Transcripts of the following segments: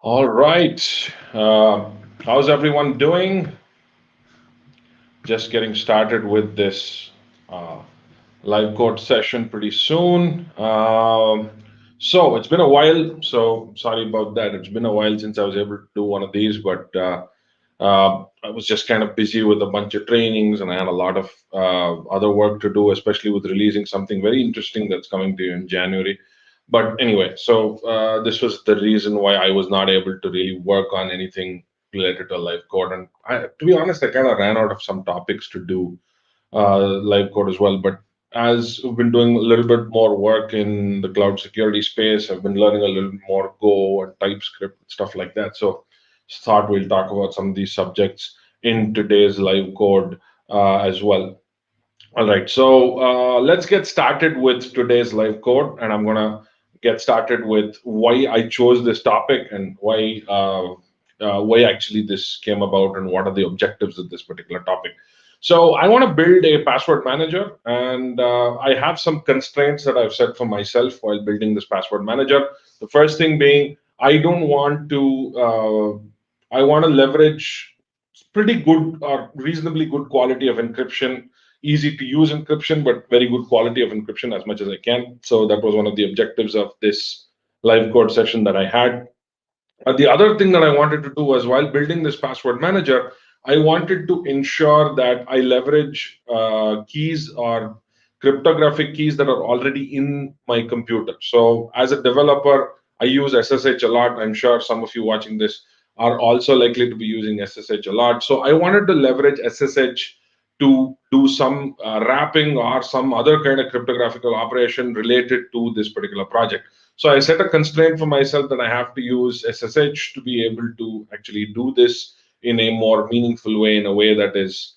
All right. How's everyone doing? Just getting started with this uh, live code session pretty soon. So it's been a while. So sorry about that. It's been a while since I was able to do one of these, but I was just kind of busy with a bunch of trainings and I had a lot of other work to do, especially with releasing something very interesting that's coming to you in January. But anyway, so this was the reason why I was not able to really work on anything related to live code. And to be honest, I kind of ran out of some topics to do live code as well. But as we've been doing a little bit more work in the cloud security space, I've been learning a little more Go and TypeScript and stuff like that. So thought we'll talk about some of these subjects in today's live code as well. All right, so let's get started with today's live code, and I'm gonna get started with why I chose this topic and why actually this came about and what are the objectives of this particular topic. So I want to build a password manager, and I have some constraints that I've set for myself while building this password manager. The first thing being, I don't want to. I want to leverage pretty good or reasonably good quality of encryption, easy to use encryption, but very good quality of encryption as much as I can. So that was one of the objectives of this live code session that I had. The other thing that I wanted to do was while building this password manager, I wanted to ensure that I leverage keys or cryptographic keys that are already in my computer. So as a developer, I use SSH a lot. I'm sure some of you watching this are also likely to be using SSH a lot. So I wanted to leverage SSH to do some wrapping or some other kind of cryptographical operation related to this particular project. So I set a constraint for myself that I have to use SSH to be able to actually do this in a more meaningful way, in a way that is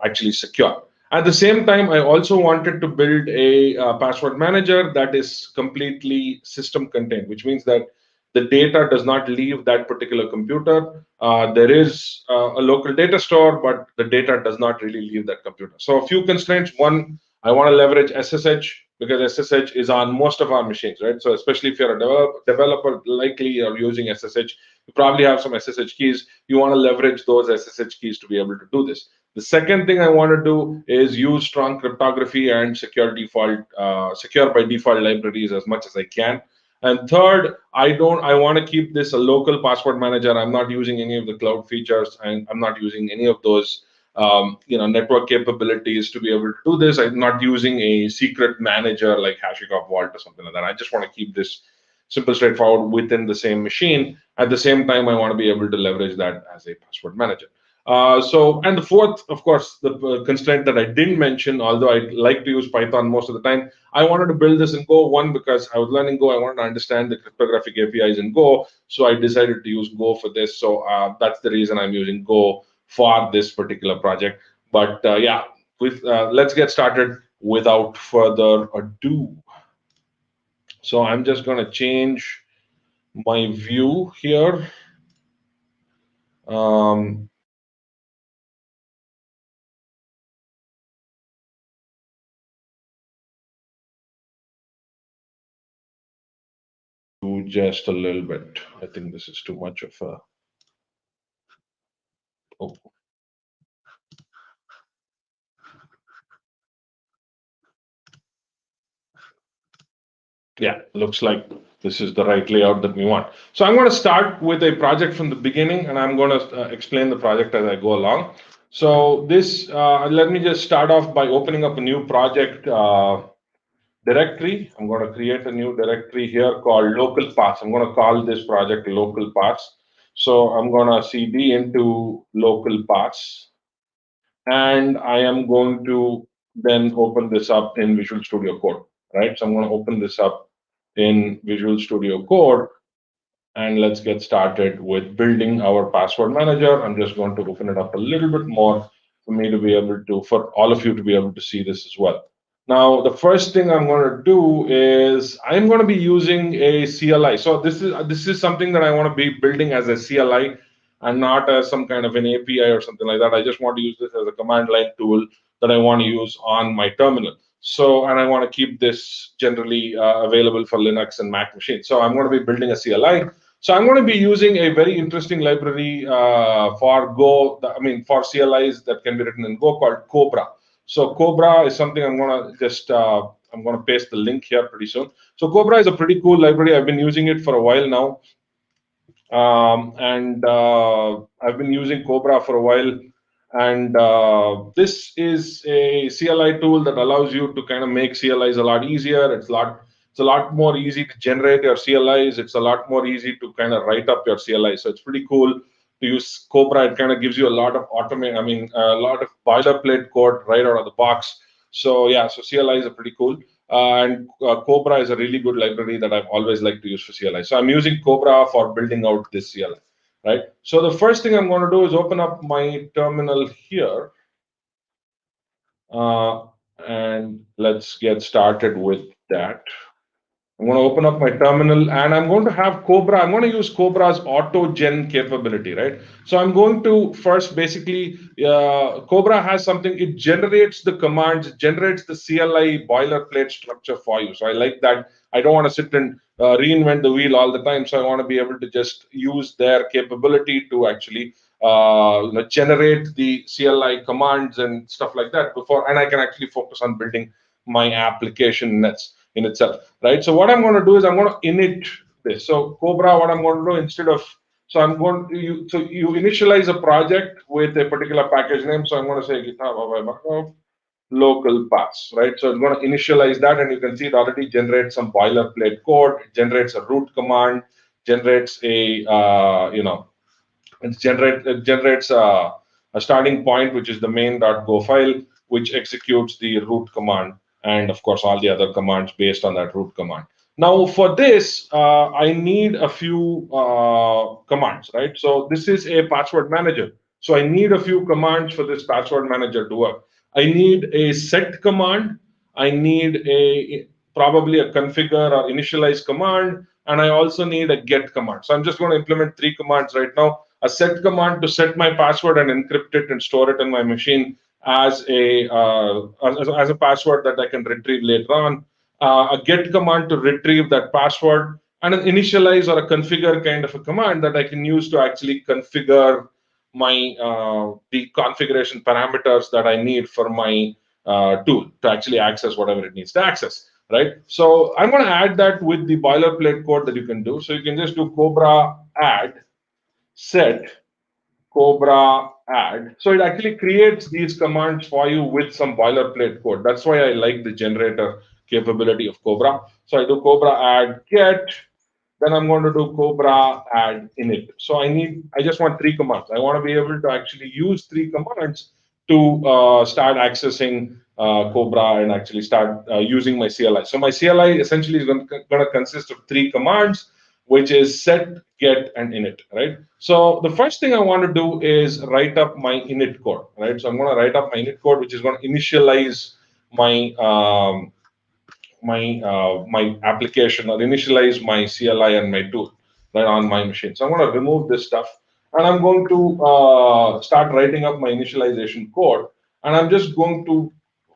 actually secure. At the same time, I also wanted to build a password manager that is completely system contained, which means that the data does not leave that particular computer. There is a local data store, but the data does not really leave that computer. So a few constraints. One, I want to leverage SSH because SSH is on most of our machines, right? So especially if you're a developer, likely you're using SSH, you probably have some SSH keys. You want to leverage those SSH keys to be able to do this. The second thing I want to do is use strong cryptography and secure by default libraries as much as I can. And third, I want to keep this a local password manager. I'm not using any of the cloud features, and I'm not using any of those network capabilities to be able to do this. I'm not using a secret manager like HashiCorp Vault or something like that. I just want to keep this simple, straightforward within the same machine. At the same time, I want to be able to leverage that as a password manager. And the fourth, of course, the constraint that I didn't mention, although I like to use Python most of the time, I wanted to build this in Go. One, because I was learning Go, I wanted to understand the cryptographic APIs in Go, so I decided to use Go for this. So that's the reason I'm using Go for this particular project. But yeah, let's get started without further ado. So I'm just going to change my view here. Um, to just a little bit. I think this is too much of a. Oh, yeah, looks like this is the right layout that we want. So I'm going to start with a project from the beginning, and I'm going to explain the project as I go along. So let me just start off by opening up a new project directory. I'm going to create a new directory here called local paths. I'm going to call this project local paths. So I'm going to cd into local paths, and I am going to then open this up in Visual Studio Code, right? So I'm going to open this up in Visual Studio Code, and let's get started with building our password manager. I'm just going to open it up a little bit more for me to be able to, for all of you to be able to see this as well. Now, the first thing I'm going to do is I'm going to be using a CLI. So this is something that I want to be building as a CLI and not as some kind of an API or something like that. I just want to use this as a command line tool that I want to use on my terminal. So, and I want to keep this generally available for Linux and Mac machines. So I'm going to be building a CLI. So I'm going to be using a very interesting library for Go, for CLIs that can be written in Go called Cobra. So Cobra is something I'm going to just, I'm going to paste the link here pretty soon. So Cobra is a pretty cool library. I've been using it for a while now. And I've been using Cobra for a while. And this is a CLI tool that allows you to kind of make CLIs a lot easier. It's a lot more easy to generate your CLIs. It's a lot more easy to kind of write up your CLI. So it's pretty cool to use Cobra. It kind of gives you a lot of a lot of boilerplate code right out of the box. So yeah, so CLIs are pretty cool. And Cobra is a really good library that I've always liked to use for CLI. So I'm using Cobra for building out this CLI, right? So the first thing I'm going to do is open up my terminal here, uh, and let's get started with that. I'm going to open up my terminal and I'm going to have Cobra. I'm going to use Cobra's auto gen capability, right? So I'm going to first basically, Cobra has something, it generates the commands, it generates the CLI boilerplate structure for you. So I like that. I don't want to sit and reinvent the wheel all the time. So I want to be able to just use their capability to actually generate the CLI commands and stuff like that before, and I can actually focus on building my application nets in itself, right? So what I'm going to do is I'm going to init this. So Cobra, what I'm going to do instead of, so I'm going to, you initialize a project with a particular package name. So I'm going to say GitHub local pass, right? So it's going to initialize that, and you can see it already generates some boilerplate code. It generates a root command, generates a it generates a starting point, which is the main.go file, which executes the root command, and of course all the other commands based on that root command. Now for this, I need a few commands, right? So this is a password manager. So I need a few commands for this password manager to work. I need a set command. I need a probably a configure or initialize command, and I also need a get command. So I'm just going to implement 3 commands right now. A set command to set my password and encrypt it and store it in my machine as a password that I can retrieve later on. A get command to retrieve that password, and an initialize or a configure kind of a command that I can use to actually configure my the configuration parameters that I need for my tool to actually access whatever it needs to access, right? So I'm going to add that with the boilerplate code that you can do. So you can just do Cobra add set Cobra add. So it actually creates these commands for you with some boilerplate code. That's why I like the generator capability of Cobra. So I do Cobra add get, then I'm going to do Cobra add init. So I just want 3 commands. I want to be able to actually use 3 commands to start accessing Cobra and actually start using my CLI. So my CLI essentially is going to consist of 3 commands, which is set, get, and init, right? So the first thing I want to do is write up my init code, right? So I'm going to write up my init code, which is going to initialize my my application or initialize my CLI and my tool right on my machine. So I'm going to remove this stuff, and I'm going to start writing up my initialization code, and I'm just going to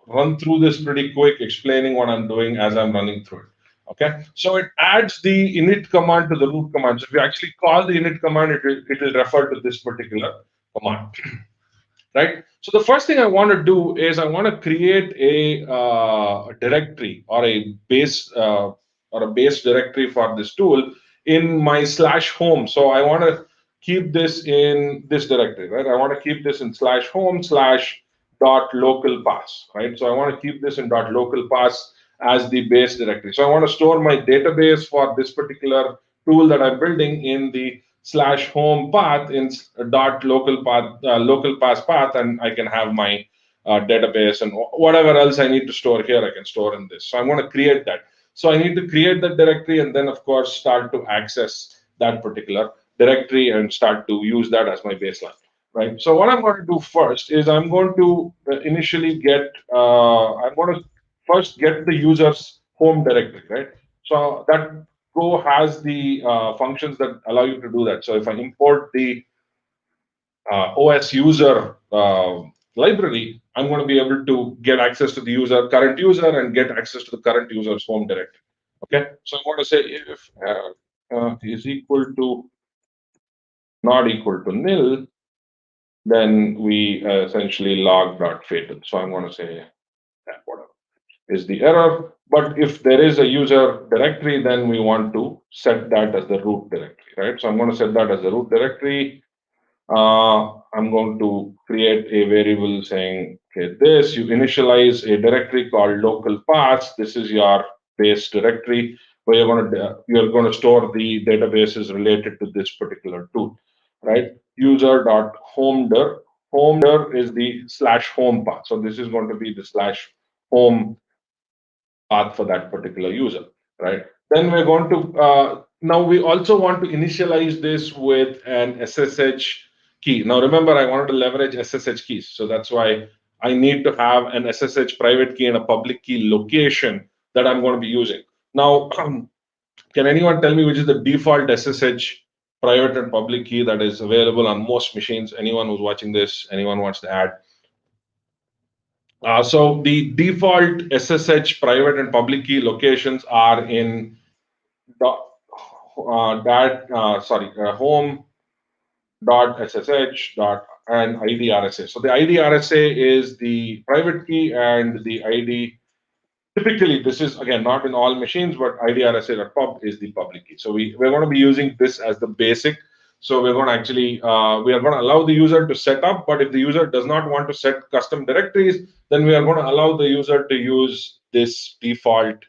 run through this pretty quick, explaining what I'm doing as I'm running through it. Okay, so it adds the init command to the root command. So if you actually call the init command, it will refer to this particular command, right? So the first thing I want to do is I want to create a directory or a base directory for this tool in my /home. So I want to keep this in this directory, right? I want to keep this in /home .localpath, right? So I want to keep this in .localpath as the base directory. So I want to store my database for this particular tool that I'm building in the /home path in local path, and I can have my database and whatever else I need to store here, I can store in this. So I'm going to create that. So I need to create that directory and then, of course, start to access that particular directory and start to use that as my baseline, right? So what I'm going to do first is I'm going to initially get, I'm going to first get the user's home directory, right? So that Go has the functions that allow you to do that. So if I import the OS user library, I'm going to be able to get access to the current user, and get access to the current user's home directory. Okay, so I'm going to say if is equal to not equal to nil, then we essentially log dot fatal. So I'm going to say that whatever is the error. But if there is a user directory, then we want to set that as the root directory, right? So I'm going to set that as the root directory. I'm going to create a variable saying, okay, this, you initialize a directory called local paths. This is your base directory where you're going to store the databases related to this particular tool, right? User.homedir. Homedir is the slash home path. So this is going to be the slash home path for that particular user, right? Then we're going to, now we also want to initialize this with an SSH key. Now remember, I wanted to leverage SSH keys. So that's why I need to have an SSH private key and a public key location that I'm going to be using. Now, can anyone tell me which is the default SSH private and public key that is available on most machines? Anyone who's watching this, anyone wants to add? So the default SSH private and public key locations are in home dot ssh dot and ID RSA. So the ID RSA is the private key and the ID. Typically, this is again not in all machines, but IDRSA.pub is the public key. So we're going to be using this as the basic. So we're going to actually we are going to allow the user to set up, but if the user does not want to set custom directories, then we are going to allow the user to use this default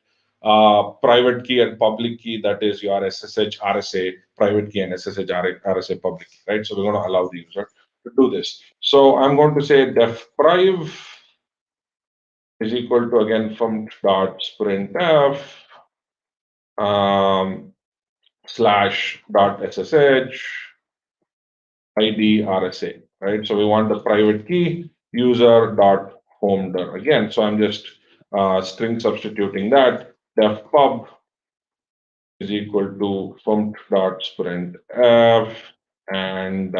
private key and public key, that is your SSH RSA private key and SSH RSA public key, right? So we're going to allow the user to do this. So I'm going to say def priv is equal to again from dot sprintf slash dot ssh ID RSA, right? So we want the private key user dot homedir again. So I'm just string substituting that. Def pub is equal to from dot sprintf and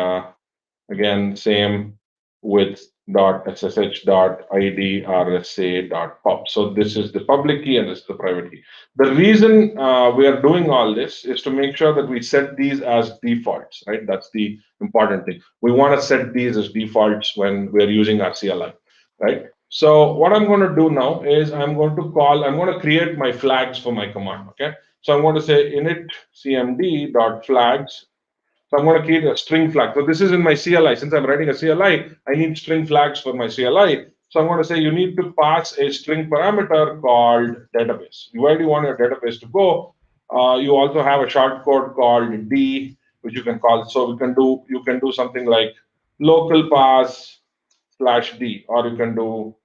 again same with dot ssh dot id rsa dot pub. So this is the public key and this is the private key. The reason we are doing all this is to make sure that we set these as defaults, right? That's the important thing. We want to set these as defaults when we're using our CLI, right? So what I'm going to do now is I'm going to create my flags for my command, okay? So I'm going to say init cmd dot flags. So I'm going to create a string flag. So this is in my CLI. Since I'm writing a CLI, I need string flags for my CLI. So I'm going to say you need to pass a string parameter called database. Where do you want your database to go? You also have a shortcode called D, which you can call. So you can do something like local pass slash D, or you can do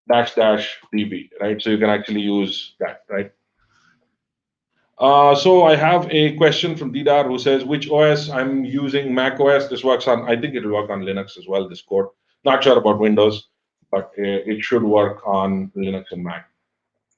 dash dash DB, right? So you can actually use that, right? So I have a question from Didar who says, which OS I'm using? Mac OS. This works on, I think it will work on Linux as well, this code. Not sure about Windows, but it should work on Linux and Mac.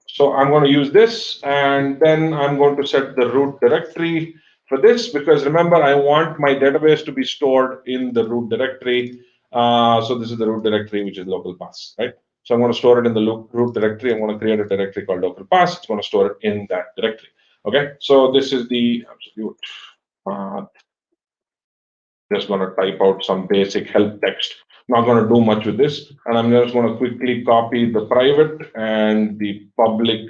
So I'm going to use this, and then I'm going to set the root directory for this, because remember, I want my database to be stored in the root directory. So this is the root directory, which is local paths, right? So I'm going to store it in the root directory. I'm going to create a directory called local paths. It's going to store it in that directory. Okay, so this is the absolute. Just going to type out some basic help text. Not going to do much with this, and I'm just going to quickly copy the private and the public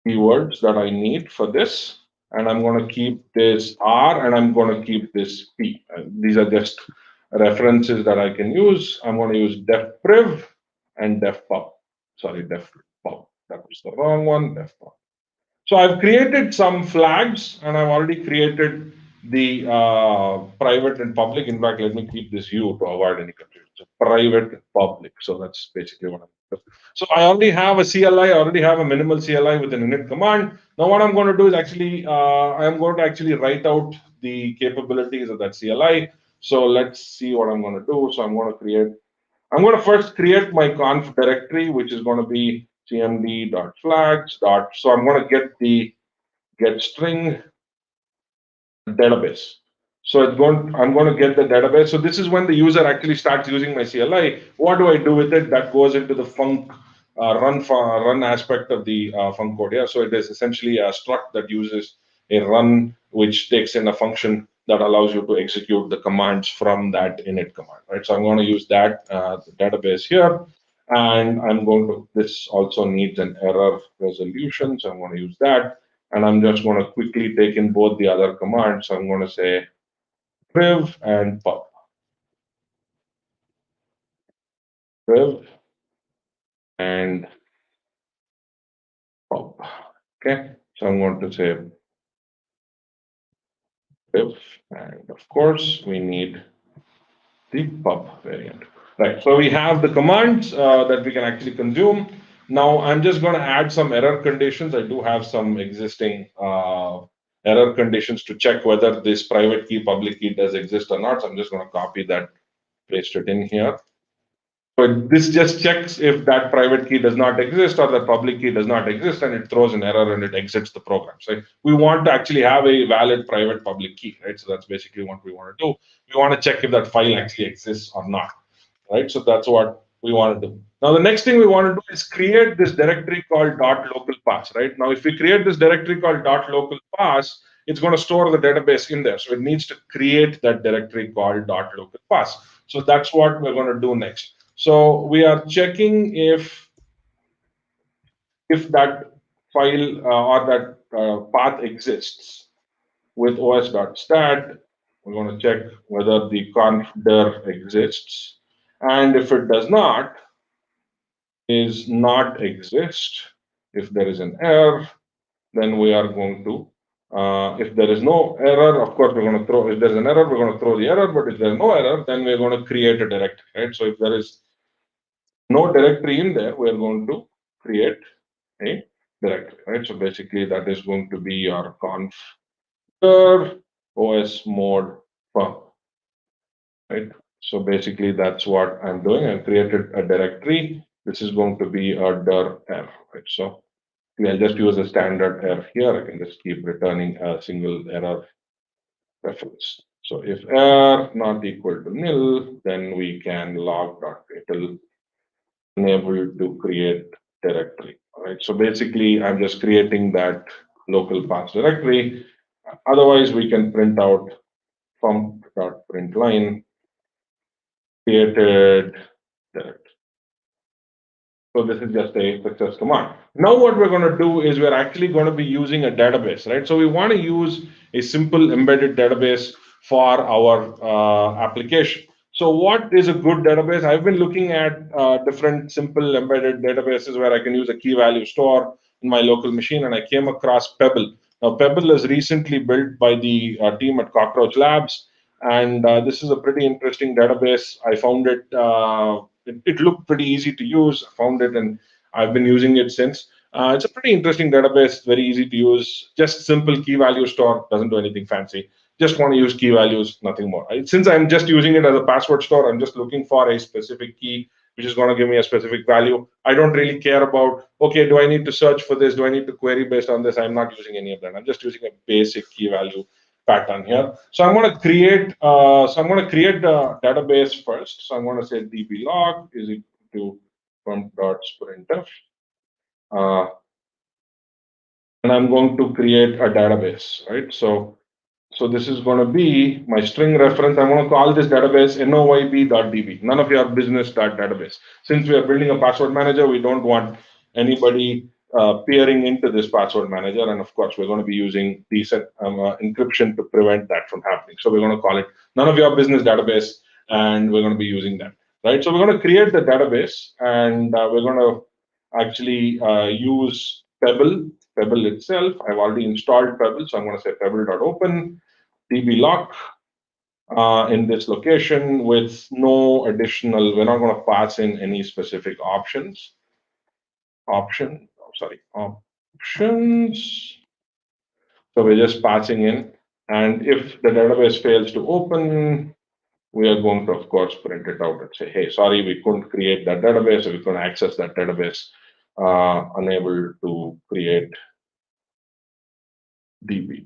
keywords that I need for this, and I'm going to keep this R and I'm going to keep this P. These are just references that I can use. I'm going to use defpriv and defpub. Sorry, defpub. That was the wrong one. Defpub. So I've created some flags, and I've already created the private and public. In fact, let me keep this U to avoid any confusion. So private and public. So that's basically what I'm doing. So I already have a CLI. I already have a minimal CLI with an init command. Now what I'm going to do is actually, I'm going to actually write out the capabilities of that CLI. So let's see what I'm going to do. So I'm going to first create my conf directory, which is going to be cmd.flags. So I'm going to get the get string database. So I'm going to get the database. So this is when the user actually starts using my CLI. What do I do with it? That goes into the func run aspect of the func code. Yeah. So it is essentially a struct that uses a run which takes in a function that allows you to execute the commands from that init command, right? So I'm going to use that the database here, and I'm going to, this also needs an error resolution, so I'm going to use that, and I'm just going to quickly take in both the other commands. So I'm going to say priv and pub. Priv and pub. Okay, so I'm going to say priv, and of course we need the pub variant. Right, so we have the commands that we can actually consume. Now I'm just going to add some error conditions. I do have some existing error conditions to check whether this private key, public key does exist or not. So I'm just going to copy that, paste it in here. So this just checks if that private key does not exist or the public key does not exist, and it throws an error and it exits the program. So we want to actually have a valid private public key, right? So that's basically what we want to do. We want to check if that file actually exists or not, right? So that's what we want to do. Now, the next thing we want to do is create this directory called .localpath, right? Now, if we create this directory called .localpath, it's going to store the database in there. So it needs to create that directory called .localpath. So that's what we're going to do next. So we are checking if that file or that path exists with os.stat. We're going to check whether the conf.dir exists, and if it does not, is not exist. If there is an error, then we are going to. If there is no error, of course, we're going to throw. If there's an error, we're going to throw the error. But if there's no error, then we're going to create a directory, right? So if there is no directory in there, we're going to create a directory, right? So basically, that is going to be your conf os mode firm, right? So basically, that's what I'm doing. I've created a directory. This is going to be a dir error, right? So I'll just use a standard error here. I can just keep returning a single error reference. So if error not equal to nil, then we can log.fatal enable to create directory. All right. So basically, I'm just creating that local path directory. Otherwise, we can print out from.println created directory. So this is just a success command. Now what we're going to do is we're actually going to be using a database, right? So we want to use a simple embedded database for our application. So what is a good database? I've been looking at different simple embedded databases where I can use a key value store in my local machine, and I came across Pebble. Now Pebble is recently built by the team at Cockroach Labs, and this is a pretty interesting database. I found it looked pretty easy to use. I found it, and I've been using it since. It's a pretty interesting database, very easy to use. Just simple key value store, doesn't do anything fancy. Just want to use key values, nothing more. Since I'm just using it as a password store, I'm just looking for a specific key which is going to give me a specific value. I don't really care about, okay, do I need to search for this? Do I need to query based on this? I'm not using any of that. I'm just using a basic key value pattern here. So I'm going to create. The database first. So I'm going to say dblog is equal to from.sprintf, and I'm going to create a database, right? So this is going to be my string reference. I'm going to call this database noyb.db, none of your business.database. Since we are building a password manager, we don't want anybody peering into this password manager. And of course, we're going to be using decent encryption to prevent that from happening. So we're going to call it none of your business database, and we're going to be using that, right? So we're going to create the database, and we're going to actually use Pebble itself. I've already installed Pebble, so I'm going to say pebble.open dblock in this location with no additional. We're not going to pass in any specific options. Options. So we're just passing in, and if the database fails to open, we are going to, of course, print it out and say, hey, sorry, we couldn't create that database, or we couldn't access that database, unable to create DB.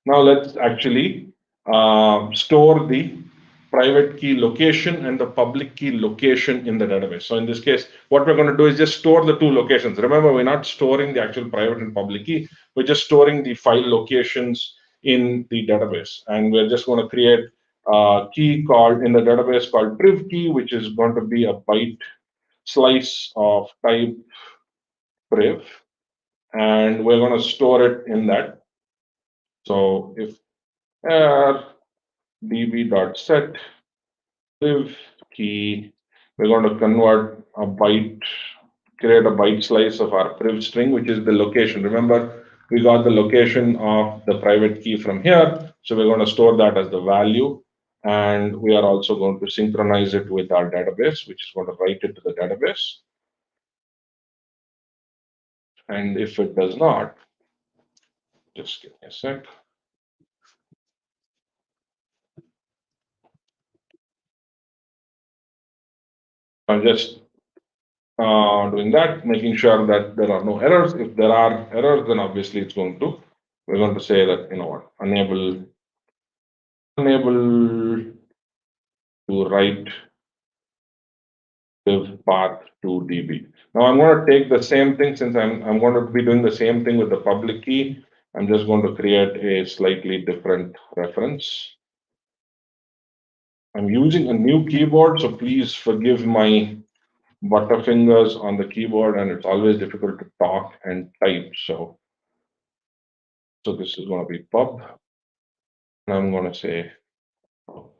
Now let's actually store the private key location and the public key location in the database. So in this case, what we're going to do is just store the two locations. Remember, we're not storing the actual private and public key. We're just storing the file locations in the database. And we're just going to create a key called in the database called priv key, which is going to be a byte slice of type priv. And we're going to store it in that. So if db.set priv key, we're going to convert a byte, create a byte slice of our priv string, which is the location. Remember, we got the location of the private key from here. So we're going to store that as the value. And we are also going to synchronize it with our database, which is going to write it to the database. And if it does not, just give me a sec. I'm just doing that, making sure that there are no errors. If there are errors, then obviously we're going to say that, unable to write the path to DB. Now I'm going to take the same thing, since I'm going to be doing the same thing with the public key. I'm just going to create a slightly different reference. I'm using a new keyboard, so please forgive my butterfingers on the keyboard, and it's always difficult to talk and type. So this is going to be pub, and I'm going to say pub.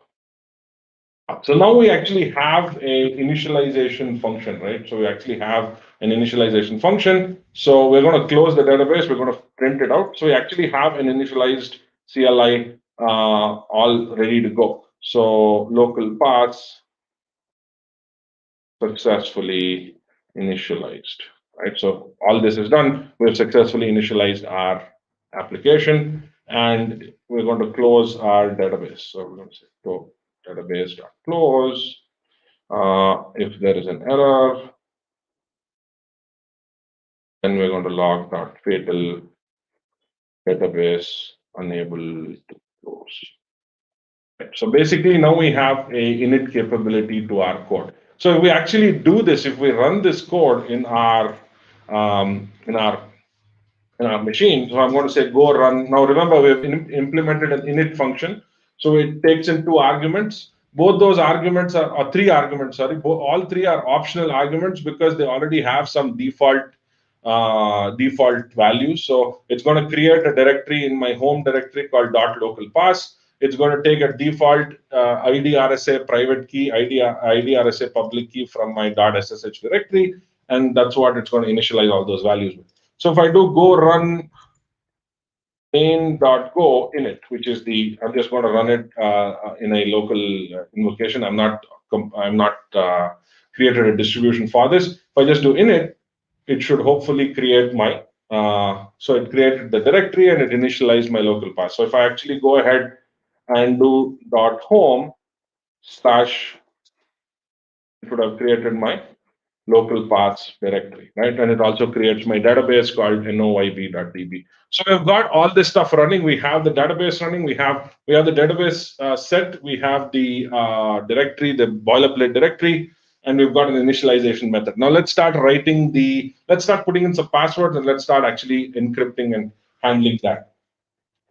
So now we actually have a initialization function, right? So we actually have an initialization function. So we're going to close the database. We're going to print it out. So we actually have an initialized CLI all ready to go. So local paths successfully initialized, right? So all this is done. We've successfully initialized our application, and we're going to close our database. So we're going to say database.close. If there is an error, then we're going to log that fatal database unable to close. Right. So basically, now we have a init capability to our code. So if we actually do this, if we run this code in our machine, so I'm going to say go run. Now remember, we have implemented an init function, so it takes in two arguments. Both those arguments are three arguments. Sorry, all three are optional arguments because they already have some default values. So it's going to create a directory in my home directory called .localpath. It's going to take a default ID RSA private key, ID RSA public key from my .ssh directory, and that's what it's going to initialize all those values with. So if I do go run main.go init, which is I'm just going to run it in a local invocation. I'm not created a distribution for this. If I just do init, it should hopefully create my, so it created the directory and it initialized my local path. So if I actually go ahead and do .home/, it would have created my local paths directory, right? And it also creates my database called noyb.db. So we've got all this stuff running. We have the database running. We have the database set. We have the directory, the boilerplate directory, and we've got an initialization method. Now let's start putting in some passwords, and let's start actually encrypting and handling that.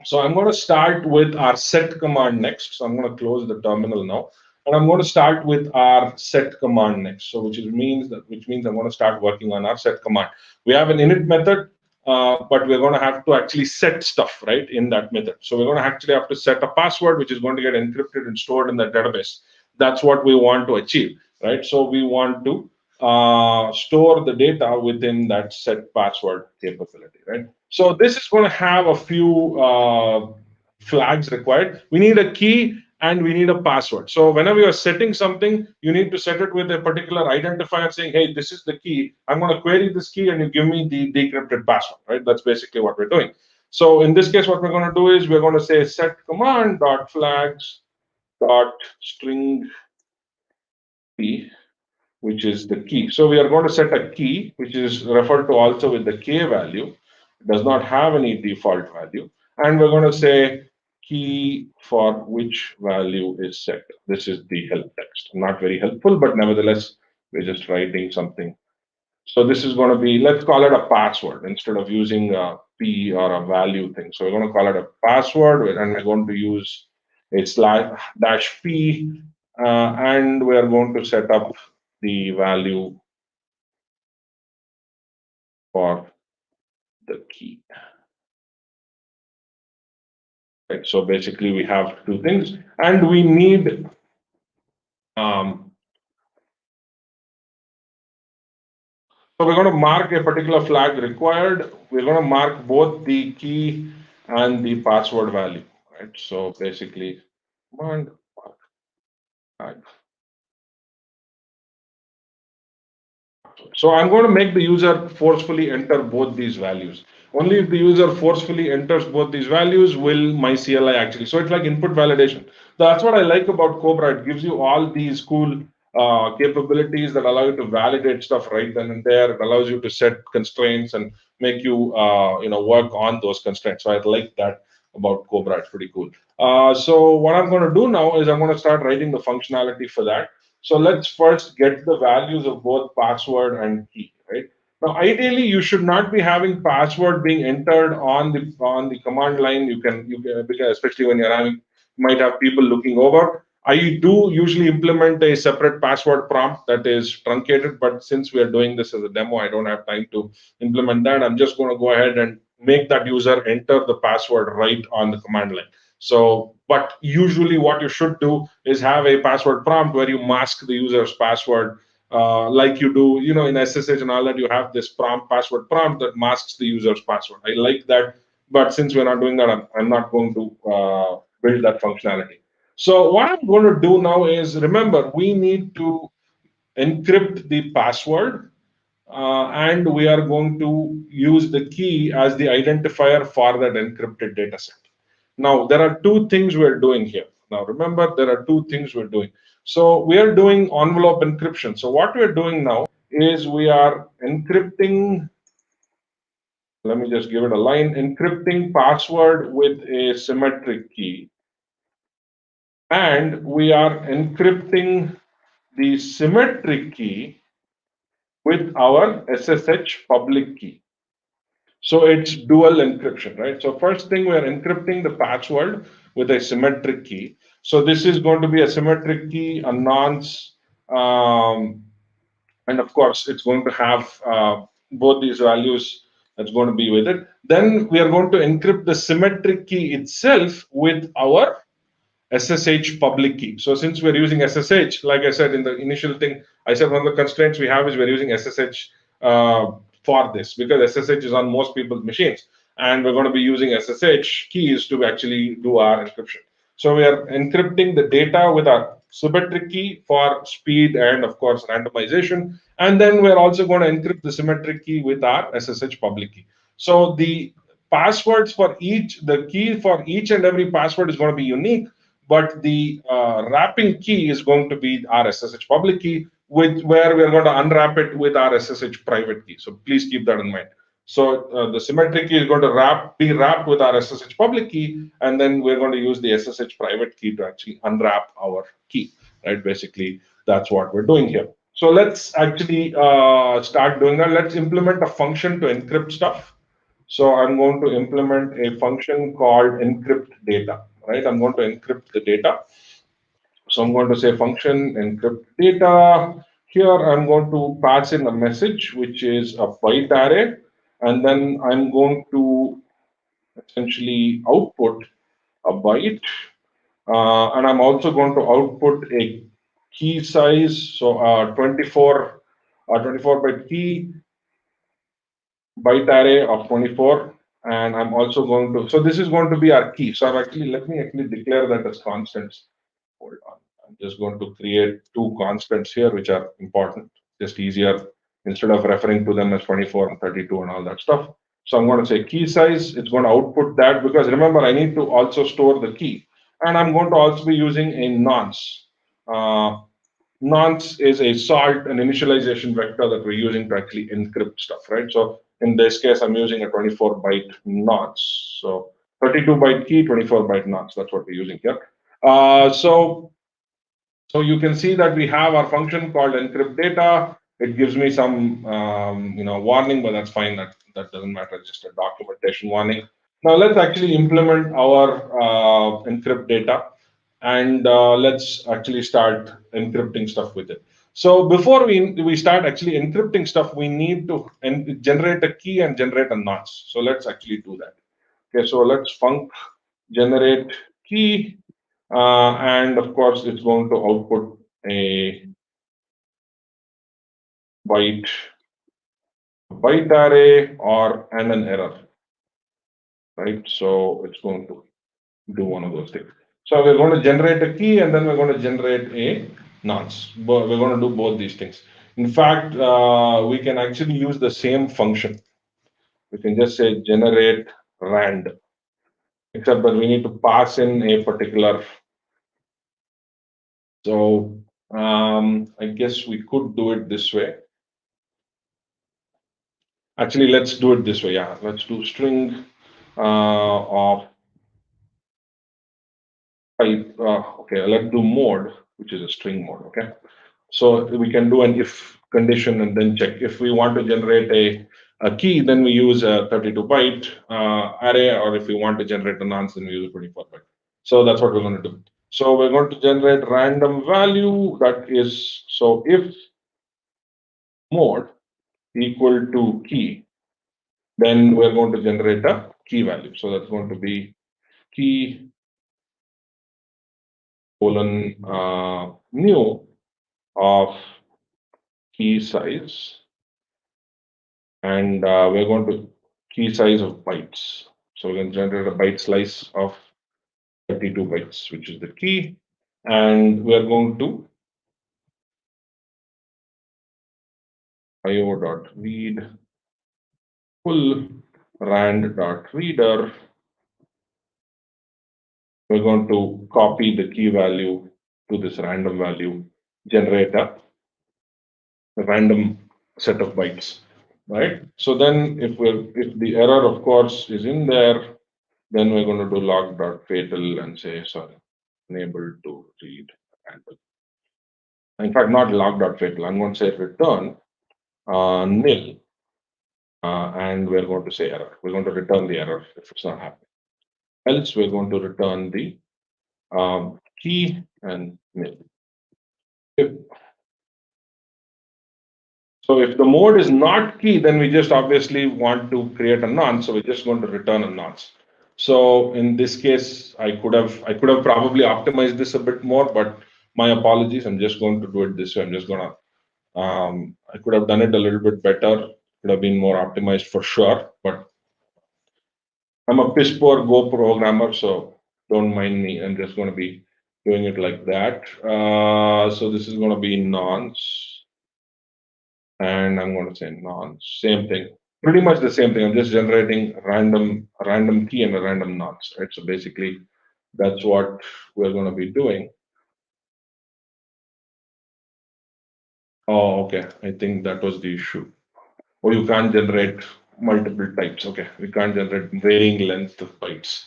So I'm going to start with our set command next. So I'm going to close the terminal now. And I'm going to start with our set command next. So which means I'm going to start working on our set command. We have an init method, but we're going to have to actually set stuff, right, in that method. So we're going to actually have to set a password, which is going to get encrypted and stored in that database. That's what we want to achieve, right? So we want to store the data within that set password capability, right? So this is going to have a few flags required. We need a key and we need a password. So whenever you're setting something, you need to set it with a particular identifier saying, hey, this is the key. I'm going to query this key and you give me the decrypted password, right? That's basically what we're doing. So in this case, what we're going to do is we're going to say set command dot flags dot string key, which is the key. So we are going to set a key, which is referred to also with the k value. It does not have any default value. And we're going to say key for which value is set. This is the help text. Not very helpful, but nevertheless, we're just writing something. So this is going to be, let's call it a password instead of using a P or a value thing. So we're going to call it a password, and we're going to use a /P, and we're going to set up the value for the key. Right. So basically, we have two things, and we need so we're going to mark a particular flag required. We're going to mark both the key and the password value. Right. So basically, command mark flag. So I'm going to make the user forcefully enter both these values. Only if the user forcefully enters both these values will my CLI actually. So it's like input validation. That's what I like about Cobra. It gives you all these cool capabilities that allow you to validate stuff right then and there. It allows you to set constraints and make you work on those constraints. So I like that about Cobra. It's pretty cool. So what I'm going to do now is I'm going to start writing the functionality for that. So let's first get the values of both password and key, right? Now, ideally, you should not be having password being entered on the command line. You can because especially when you're having might have people looking over. I do usually implement a separate password prompt that is truncated, but since we are doing this as a demo, I don't have time to implement that. I'm just going to go ahead and make that user enter the password right on the command line. So, but usually what you should do is have a password prompt where you mask the user's password, like you do, in SSH and all that. You have this password prompt that masks the user's password. I like that, but since we're not doing that, I'm not going to build that functionality. So what I'm going to do now is, remember, we need to encrypt the password, and we are going to use the key as the identifier for that encrypted data set. Now, there are two things we're doing here. Now, remember, there are two things we're doing. So we are doing envelope encryption. So what we're doing now is we are encrypting, let me just give it a line, encrypting password with a symmetric key. And we are encrypting the symmetric key with our SSH public key. So it's dual encryption, right? So first thing, we're encrypting the password with a symmetric key. So this is going to be a symmetric key, a nonce, and of course, it's going to have both these values that's going to be with it. Then we are going to encrypt the symmetric key itself with our SSH public key. So since we're using SSH, like I said in the initial thing, I said one of the constraints we have is we're using SSH for this because SSH is on most people's machines, and we're going to be using SSH keys to actually do our encryption. So we are encrypting the data with our symmetric key for speed and of course randomization, and then we're also going to encrypt the symmetric key with our SSH public key. So the passwords for the key for each and every password is going to be unique, but the wrapping key is going to be our SSH public key, where we're going to unwrap it with our SSH private key. So please keep that in mind. So the symmetric key is going to be wrapped with our SSH public key, and then we're going to use the SSH private key to actually unwrap our key, right? Basically, that's what we're doing here. So let's actually start doing that. Let's implement a function to encrypt stuff. So I'm going to implement a function called encrypt data, right? I'm going to encrypt the data. So I'm going to say function encrypt data. Here I'm going to pass in a message, which is a byte array. And then I'm going to essentially output a byte. And I'm also going to output a key size. So 24 byte key, byte array of 24. And I'm also going to, so this is going to be our key. So let me actually declare that as constants. Hold on. I'm just going to create two constants here, which are important, just easier instead of referring to them as 24 and 32 and all that stuff. So I'm going to say key size. It's going to output that because remember, I need to also store the key. And I'm going to also be using a nonce. Nonce is a salt, an initialization vector that we're using to actually encrypt stuff, right? So in this case, I'm using a 24 byte nonce. So 32-byte key, 24-byte nonce. That's what we're using here. So you can see that we have our function called encrypt data. It gives me some warning, but that's fine. That doesn't matter. It's just a documentation warning. Now let's actually implement our encrypt data, and let's actually start encrypting stuff with it. So before we start actually encrypting stuff, we need to generate a key and generate a nonce. So let's actually do that. Okay, so let's func generate key, and of course it's going to output a byte array or and an error, right? So it's going to do one of those things. So we're going to generate a key and then we're going to generate a nonce. But we're going to do both these things. In fact, we can actually use the same function. We can just say generate rand, except that we need to pass in a particular. So I guess we could do it this way. Actually, let's do it this way. Yeah, let's do string of type. Okay, let's do mode, which is a string mode. Okay, so we can do an if condition and then check. If we want to generate a key, then we use a 32-byte array, or if we want to generate a nonce, then we use a 24-byte. So that's what we're going to do. So we're going to generate random value that is, so if mode equal to key, then we're going to generate a key value. So that's going to be key colon new of key size, and we're going to key size of bytes. So we're going to generate a byte slice of 32 bytes, which is the key, and we're going to io.read full rand.reader. We're going to copy the key value to this random value, generate a random set of bytes, right? So then if the error, of course, is in there, then we're going to do log.fatal and say, sorry, unable to read random. In fact, not log.fatal. I'm going to say return nil, and we're going to say error. We're going to return the error if it's not happening. Else, we're going to return the key and nil. So if the mode is not key, then we just obviously want to create a nonce. So we're just going to return a nonce. So in this case, I could have probably optimized this a bit more, but my apologies. I'm just going to do it this way. I'm just gonna. I could have done it a little bit better. Could have been more optimized for sure, but I'm a piss poor Go programmer, so don't mind me. I'm just going to be doing it like that. So this is going to be nonce, and I'm going to say nonce. Same thing, pretty much the same thing. I'm just generating random key and a random nonce, right? So basically, that's what we're going to be doing. Oh, okay. I think that was the issue. Or you can't generate multiple types. Okay, we can't generate varying length of bytes.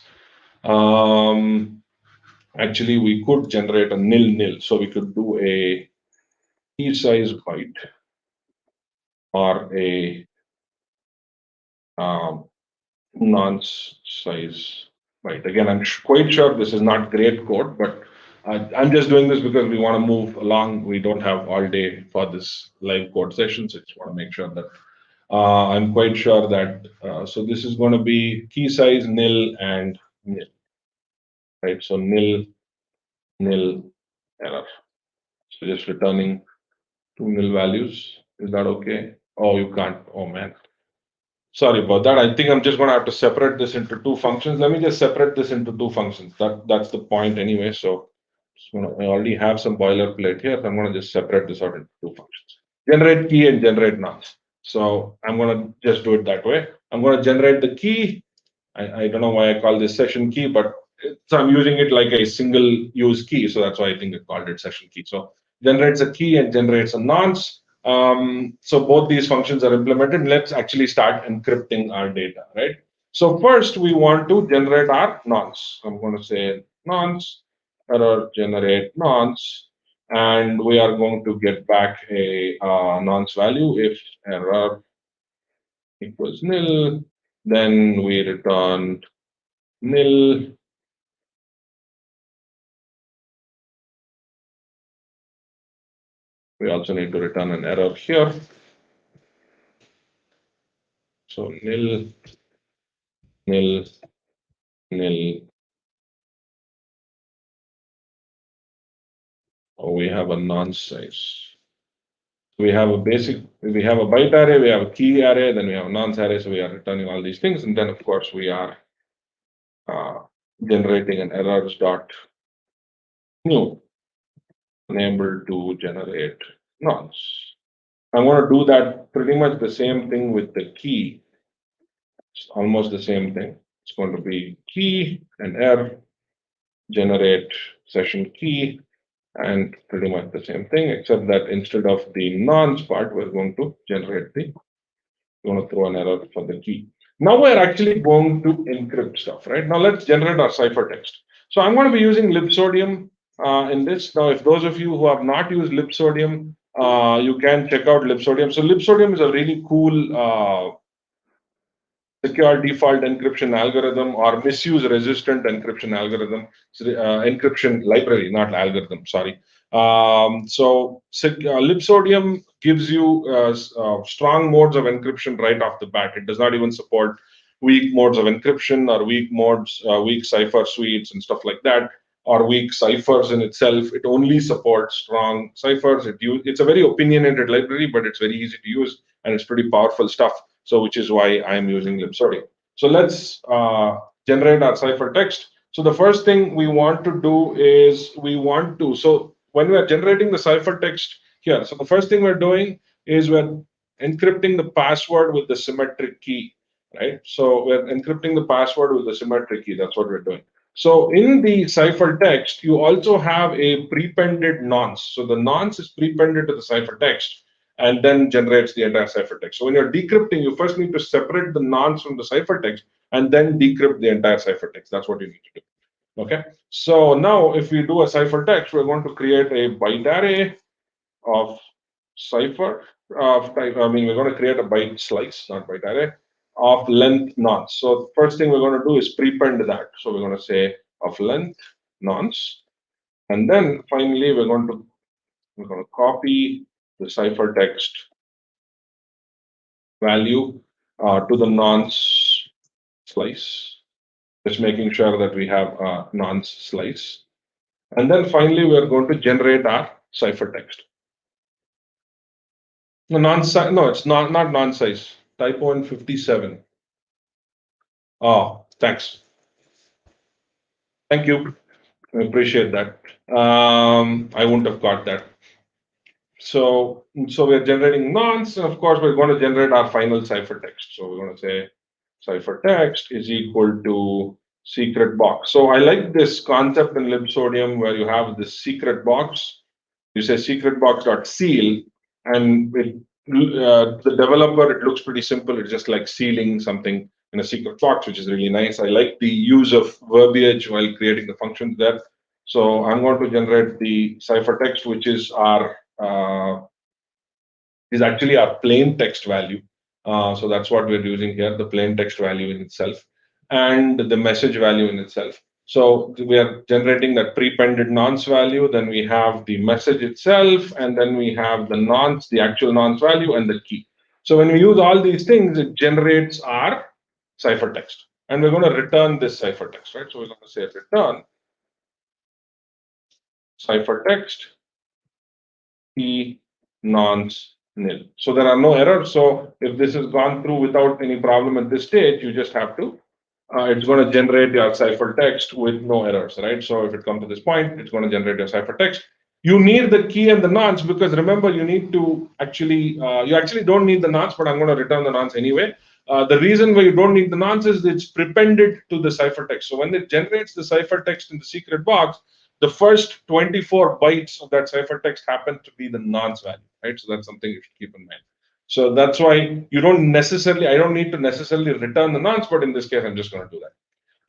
Actually, we could generate a nil. So we could do a key size byte or a nonce size byte. Again, I'm quite sure this is not great code, but I'm just doing this because we want to move along. We don't have all day for this live code session, so just want to make sure that I'm quite sure that, so this is going to be key size nil and nil, right? So nil, error. So just returning two nil values. Is that okay? Oh, you can't. Oh, man. Sorry about that. I think I'm just going to have to separate this into two functions. Let me just separate this into two functions. That's the point anyway. So I already have some boilerplate here. So I'm going to just separate this out into two functions. Generate key and generate nonce. So I'm going to just do it that way. I'm going to generate the key. I don't know why I call this session key, but so I'm using it like a single use key. So that's why I think I called it session key. So generates a key and generates a nonce. So both these functions are implemented. Let's actually start encrypting our data, right? So first we want to generate our nonce. I'm going to say nonce error generate nonce, and we are going to get back a nonce value if error equals nil. Then we return nil. We also need to return an error here. So nil, nil, nil. Oh, we have a nonce size. We have a byte array, we have a key array, then we have a nonce array. So we are returning all these things, and then of course we are uh, generating an errors dot new unable to generate nonce. I'm going to do that pretty much the same thing with the key. It's almost the same thing. It's going to be key and err generate session key, and pretty much the same thing, except that instead of the nonce part, we're going to generate the, we're going to throw an error for the key. Now we're actually going to encrypt stuff, right? Now let's generate our ciphertext. So I'm going to be using LibSodium in this. Now, if those of you who have not used LibSodium, you can check out LibSodium. So LibSodium is a really cool secure default encryption algorithm or misuse resistant encryption algorithm, encryption library, not algorithm, sorry. LibSodium gives you strong modes of encryption right off the bat. It does not even support weak modes of encryption or weak modes, weak cipher suites and stuff like that, or weak ciphers in itself. It only supports strong ciphers. It's a very opinionated library, but it's very easy to use and it's pretty powerful stuff. So which is why I'm using LibSodium. So let's generate our ciphertext. So the first thing we want to do is so when we are generating the ciphertext here, so the first thing we're doing is we're encrypting the password with the symmetric key, right? So we're encrypting the password with the symmetric key. That's what we're doing. So in the ciphertext, you also have a prepended nonce. So the nonce is prepended to the ciphertext and then generates the entire ciphertext. So when you're decrypting, you first need to separate the nonce from the ciphertext and then decrypt the entire ciphertext. That's what you need to do. Okay. So now if we do a ciphertext, we're going to create a byte array of cipher of type. I mean, we're going to create a byte slice, not byte array, of length nonce. So first thing we're going to do is prepend that. So we're going to say of length nonce, and then finally we're going to copy the ciphertext value to the nonce slice, just making sure that we have a nonce slice. And then finally, we are going to generate our ciphertext. No, it's not nonce size. Typo in 57. Oh, thanks. Thank you. I appreciate that. I wouldn't have got that. So we're generating nonce, and of course, we're going to generate our final ciphertext. So we're going to say ciphertext is equal to secret box. So I like this concept in LibSodium where you have this secret box. You say secret box dot seal, and the developer, it looks pretty simple. It's just like sealing something in a secret box, which is really nice. I like the use of verbiage while creating the functions there. So I'm going to generate the ciphertext, which is actually our plain text value. So that's what we're using here, the plain text value in itself, and the message value in itself. So we are generating that prepended nonce value, then we have the message itself, and then we have the nonce, the actual nonce value, and the key. So when we use all these things, it generates our ciphertext. And we're going to return this ciphertext, right? So we're going to say return ciphertext key nonce nil. So there are no errors. So if this has gone through without any problem at this stage, you just have to, it's going to generate your ciphertext with no errors, right? So if it comes to this point, it's going to generate your ciphertext. You need the key and the nonce because remember, you need to actually, you actually don't need the nonce, but I'm going to return the nonce anyway. The reason why you don't need the nonce is it's prepended to the ciphertext. So when it generates the ciphertext in the secret box, the first 24 bytes of that ciphertext happen to be the nonce value, right? So that's something you should keep in mind. So that's why I don't need to necessarily return the nonce, but in this case, I'm just going to do that.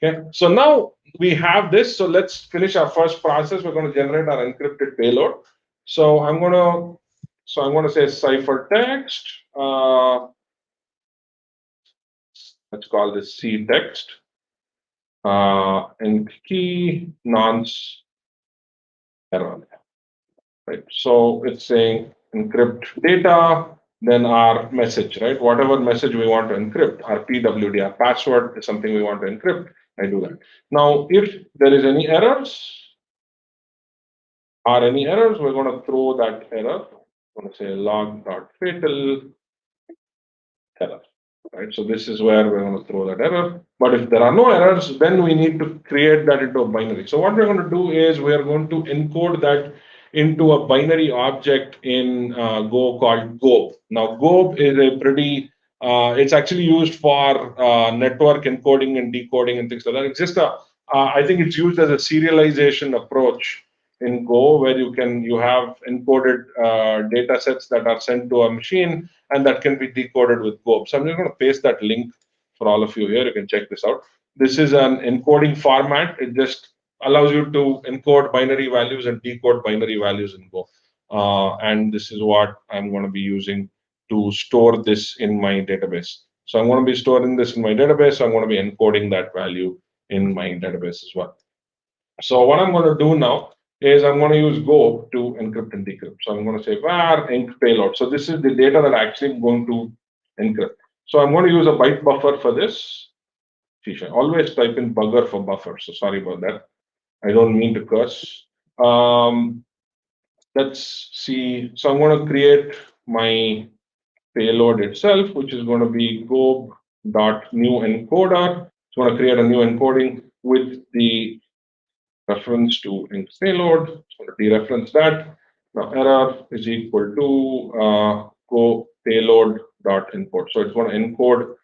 Okay, so now we have this. So let's finish our first process. We're going to generate our encrypted payload. So I'm going to say ciphertext. Let's call this C text. And key nonce error. Right. So it's saying encrypt data, then our message, right? Whatever message we want to encrypt, our PWD, our password is something we want to encrypt. I do that. Now, if there is any errors, we're going to throw that error. I'm going to say log.fatal error. Right. So this is where we're going to throw that error. But if there are no errors, then we need to create that into a binary. So what we're going to do is we are going to encode that into a binary object in Go called gob. Now, gob is a pretty it's actually used for network encoding and decoding and things like that. It's just I think it's used as a serialization approach in Go, where you have encoded data sets that are sent to a machine and that can be decoded with gob. So I'm just going to paste that link for all of you here. You can check this out. This is an encoding format. It just allows you to encode binary values and decode binary values in Go. And this is what I'm going to be using to store this in my database. So I'm going to be storing this in my database. So I'm going to be encoding that value in my database as well. So what I'm going to do now is I'm going to use Go to encrypt and decrypt. So I'm going to say var enc payload. So this is the data that I'm actually going to encrypt. So I'm going to use a byte buffer for this. I always type in bugger for buffer. So sorry about that. I don't mean to curse. Let's see. So I'm going to create my payload itself, which is going to be gob.new encoder. It's going to create a new encoding with the reference to int payload. So dereference that. Now error is equal to go payload dot encode. So it's going to encode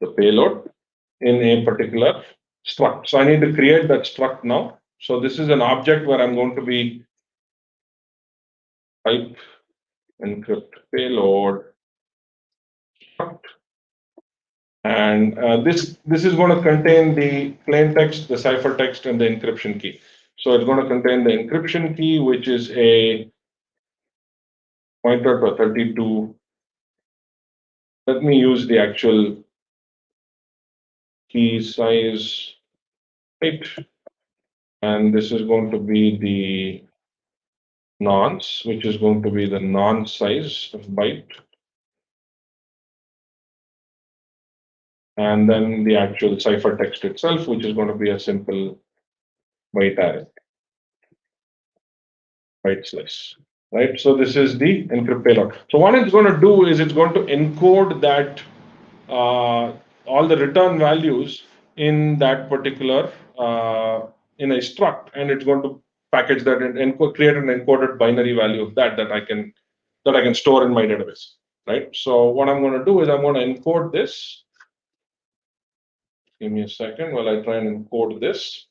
the payload in a particular struct. So I need to create that struct now. So this is an object where I'm going to be type encrypt payload struct. And this is going to contain the plain text, the ciphertext, and the encryption key. So it's going to contain the encryption key, which is a pointer to 32. Let me use the actual key size, right? And this is going to be the nonce, which is going to be the nonce size of byte. And then the actual ciphertext itself, which is going to be a simple byte array, byte slice. Right, so this is the encrypt payload. So what it's going to do is it's going to encode that all the return values in that particular in a struct, and it's going to package that and create an encoded binary value of that I can store in my database. Right. So what I'm going to do is I'm going to encode this. Give me a second while I try and encode this.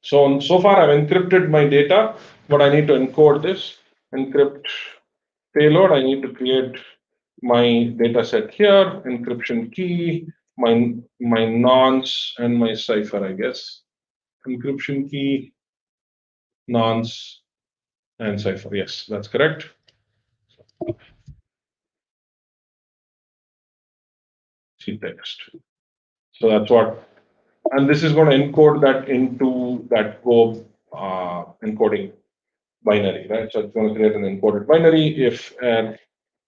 So far I've encrypted my data, but I need to encode this. Encrypt payload. I need to create my data set here, encryption key, my nonce, and my cipher, I guess. Encryption key, nonce, and cipher. Yes, that's correct. C text. So that's what, and this is going to encode that into that Go encoding binary, right? So it's going to create an encoded binary. If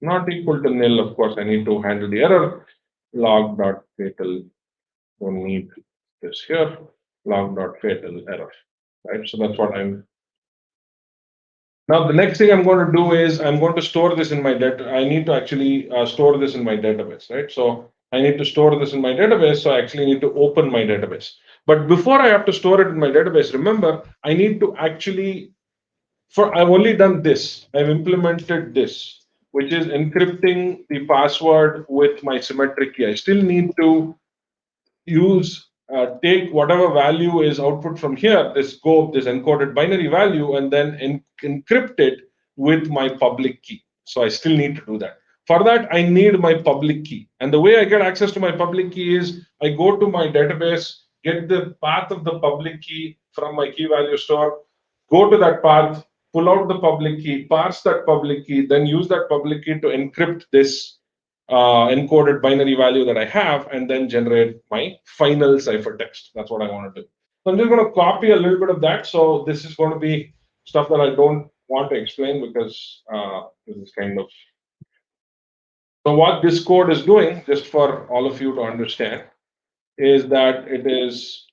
not equal to nil, of course, I need to handle the error. Log.fatal, don't need this here. Log.fatal error, right? So that's what I'm. Now the next thing I'm going to do is I'm going to store this in my data. I need to actually store this in my database, right? So I need to store this in my database. So I actually need to open my database. But before I have to store it in my database, remember, I need to actually, I've only done this. I've implemented this, which is encrypting the password with my symmetric key. I still need to take whatever value is output from here, this encoded binary value, and then encrypt it with my public key. So I still need to do that. For that, I need my public key. And the way I get access to my public key is I go to my database, get the path of the public key from my key value store, go to that path, pull out the public key, parse that public key, then use that public key to encrypt this encoded binary value that I have, and then generate my final ciphertext. That's what I want to do. So I'm just going to copy a little bit of that. So this is going to be stuff that I don't want to explain because this is kind of. So what this code is doing, just for all of you to understand, is that it is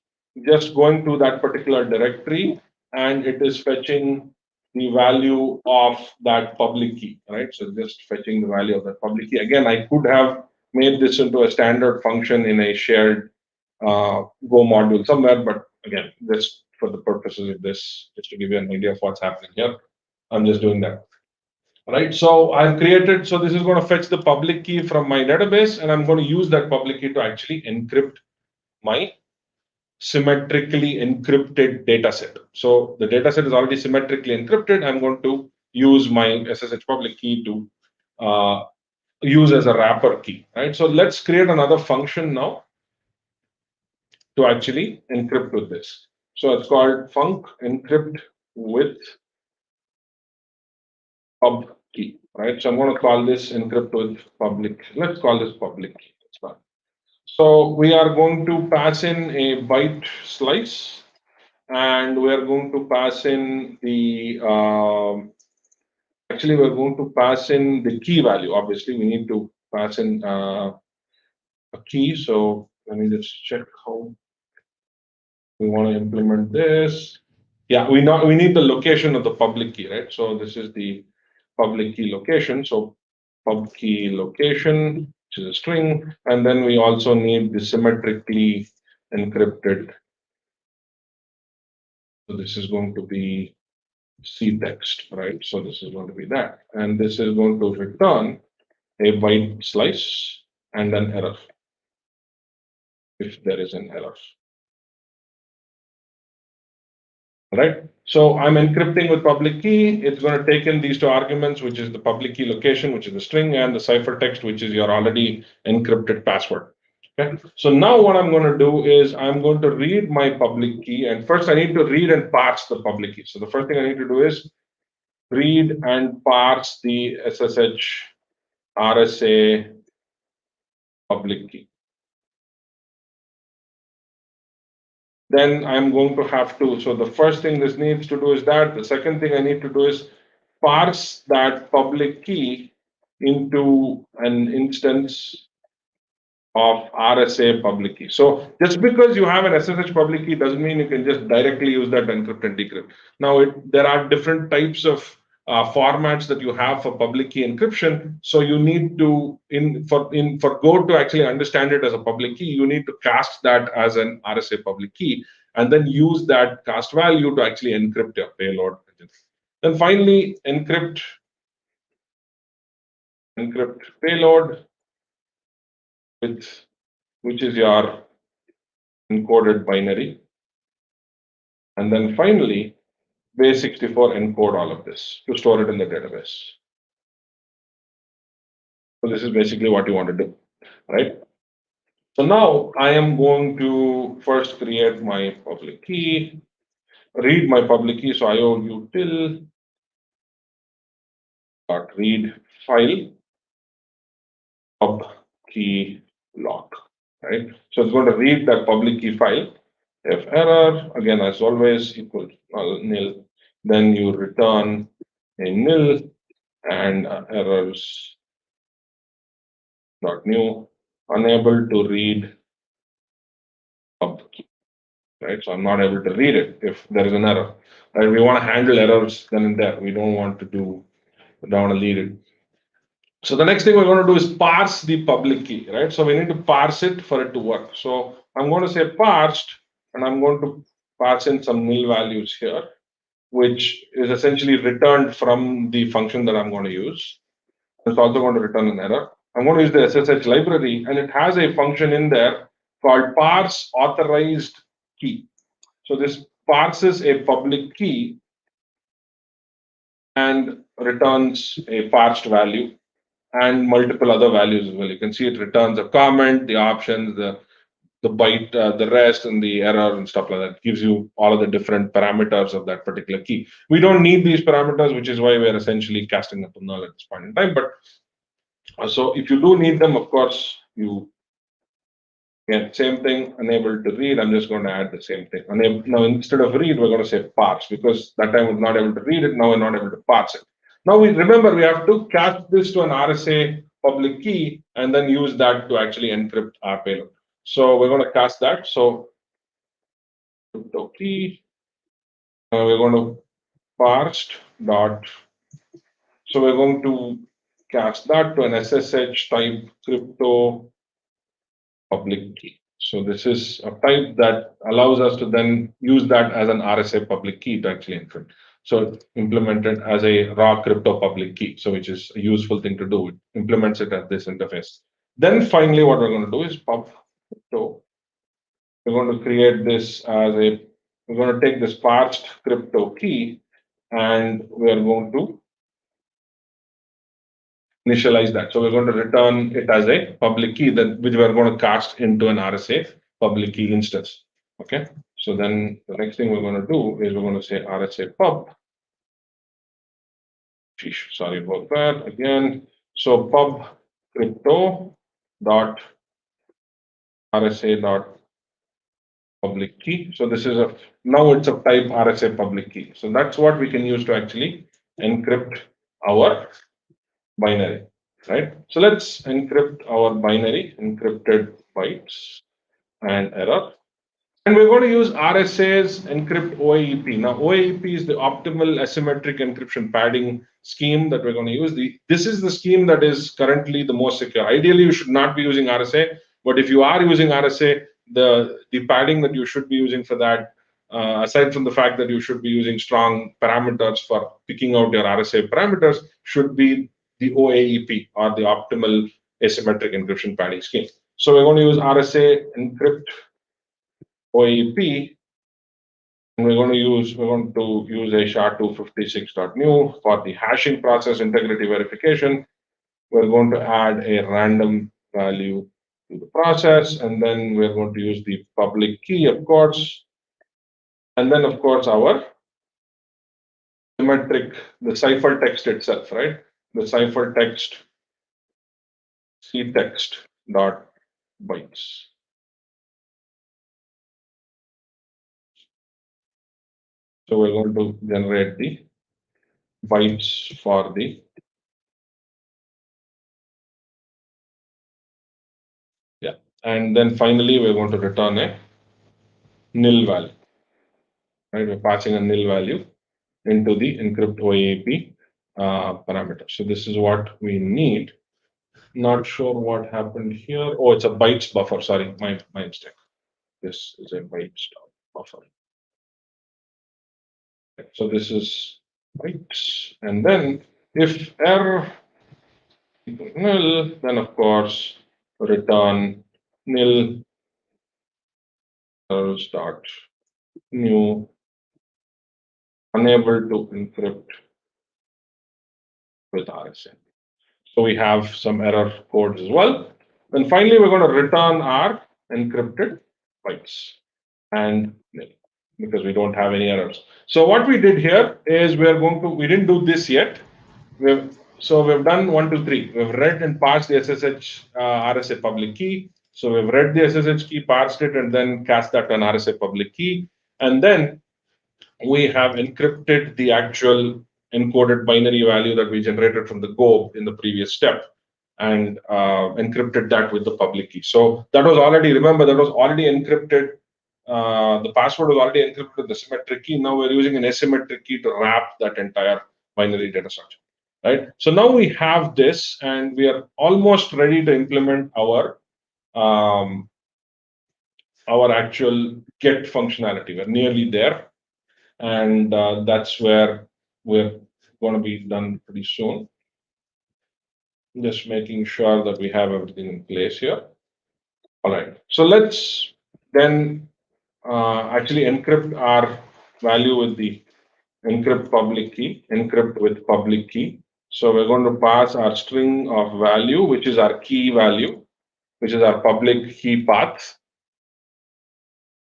just going to that particular directory and it is fetching the value of that public key, right? So just fetching the value of that public key. Again, I could have made this into a standard function in a shared Go module somewhere, but again, just for the purposes of this, just to give you an idea of what's happening here, I'm just doing that. Right, so I've created, so this is going to fetch the public key from my database, and I'm going to use that public key to actually encrypt my symmetrically encrypted data set. So the data set is already symmetrically encrypted. I'm going to use my SSH public key to use as a wrapper key, right? So let's create another function now to actually encrypt with this. So it's called func encrypt with pub key, right? So I'm going to call this encrypt with public. Let's call this public key. That's fine. So we are going to pass in a byte slice, and we are going to pass in the actually we're going to pass in the key value. Obviously, we need to pass in a key. So let me just check how we want to implement this. Yeah, we need the location of the public key, right? So this is the public key location. So pub key location, which is a string, and then we also need the symmetrically encrypted. So this is going to be C text, right? So this is going to be that, and this is going to return a byte slice and an error if there is an error. Right? So I'm encrypting with public key. It's going to take in these two arguments, which is the public key location, which is the string, and the ciphertext, which is your already encrypted password. Okay. So now what I'm going to do is I'm going to read my public key, and first I need to read and parse the public key. So the first thing I need to do is read and parse the SSH RSA public key. Then I'm going to have to, so the first thing this needs to do is that. The second thing I need to do is parse that public key into an instance of RSA public key. So just because you have an SSH public key doesn't mean you can just directly use that to encrypt and decrypt. Now, there are different types of formats that you have for public key encryption. So you need to, for Go to actually understand it as a public key, you need to cast that as an RSA public key, and then use that cast value to actually encrypt your payload. Then finally, encrypt payload with, which is your encoded binary. And then finally, base64 encode all of this to store it in the database. So this is basically what you want to do, right? So now I am going to first create my public key, read my public key. So ioutil .read file pub key lock, right? So it's going to read that public key file. If error, again, as always, equal nil, then you return a nil and errors not new, unable to read pub key, right? So I'm not able to read it if there is an error, right? We want to handle errors then and there. We don't want to read it. So the next thing we're going to do is parse the public key, right? So we need to parse it for it to work. So I'm going to say parsed, and I'm going to pass in some nil values here, which is essentially returned from the function that I'm going to use. It's also going to return an error. I'm going to use the SSH library, and it has a function in there called parse authorized key. So this parses a public key and returns a parsed value. and multiple other values as well. You can see it returns a comment, the options, the byte, the rest, and the error and stuff like that. It gives you all of the different parameters of that particular key. We don't need these parameters, which is why we are essentially casting up a null at this point in time. But so if you do need them, of course, you can same thing, unable to read. I'm just going to add the same thing. Unable, now, instead of read, we're going to say parse because that time we're not able to read it. Now we're not able to parse it. Now we remember we have to cast this to an RSA public key and then use that to actually encrypt our payload. So we're going to cast that. So crypto key. We're going to parsed dot. So we're going to cast that to an SSH type crypto public key. So this is a type that allows us to then use that as an RSA public key to actually encrypt. So implemented as a raw crypto public key. So which is a useful thing to do. It implements it at this interface. Then finally, what we're going to do is pub crypto. We're going to create this as a. We're going to take this parsed crypto key, and we are going to initialize that. So we're going to return it as a public key that which we're going to cast into an RSA public key instance. Okay. So then the next thing we're going to do is we're going to say RSA pub. Sorry about that again. So pub crypto dot RSA dot public key. So this is a now it's of type RSA public key. So that's what we can use to actually encrypt our binary, right? So let's encrypt our binary, encrypted bytes and error. And we're going to use RSA's encrypt OAEP. Now, OAEP is the optimal asymmetric encryption padding scheme that we're going to use. This is the scheme that is currently the most secure. Ideally, you should not be using RSA, but if you are using RSA, the padding that you should be using for that, aside from the fact that you should be using strong parameters for picking out your RSA parameters, should be the OAEP or the optimal asymmetric encryption padding scheme. So we're going to use RSA encrypt OAP, and we're going to use a SHA-256.new for the hashing process integrity verification. We're going to add a random value to the process, and then we're going to use the public key, of course, and then of course our symmetric, the ciphertext itself, right? The ciphertext ctext dot bytes. So we're going to generate the bytes for the and then finally we're going to return a nil value. Right, we're passing a nil value into the encrypt OAP parameter. So this is what we need. Not sure what happened here. Oh, it's a bytes buffer. Sorry, my mistake. This is a bytes buffer. So this is bytes, and then if error equals nil, then of course return nil start new unable to encrypt with RSA. So we have some error codes as well. And finally, we're going to return our encrypted bytes and nil because we don't have any errors. So what we did here is we didn't do this yet. So we've done 1, 2, 3. We've read and parsed the SSH RSA public key. So we've read the SSH key, parsed it, and then cast that to an RSA public key. And then we have encrypted the actual encoded binary value that we generated from the Go in the previous step and encrypted that with the public key. So that was already, remember, that was already encrypted. The password was already encrypted with the symmetric key. Now we're using an asymmetric key to wrap that entire binary data structure, right? So now we have this and we are almost ready to implement our actual get functionality. We're nearly there. And that's where we're going to be done pretty soon. Just making sure that we have everything in place here. All right. So let's then actually encrypt our value with the encrypt public key, encrypt with public key. So we're going to pass our string of value, which is our key value, which is our public key path.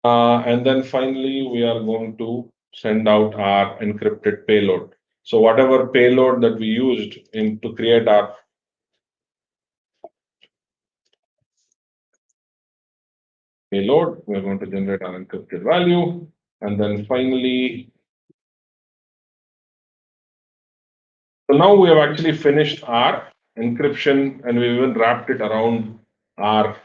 And then finally, we are going to send out our encrypted payload. So whatever payload that we used to create our payload, we're going to generate our encrypted value. And then finally, so now we have actually finished our encryption and we even wrapped it around our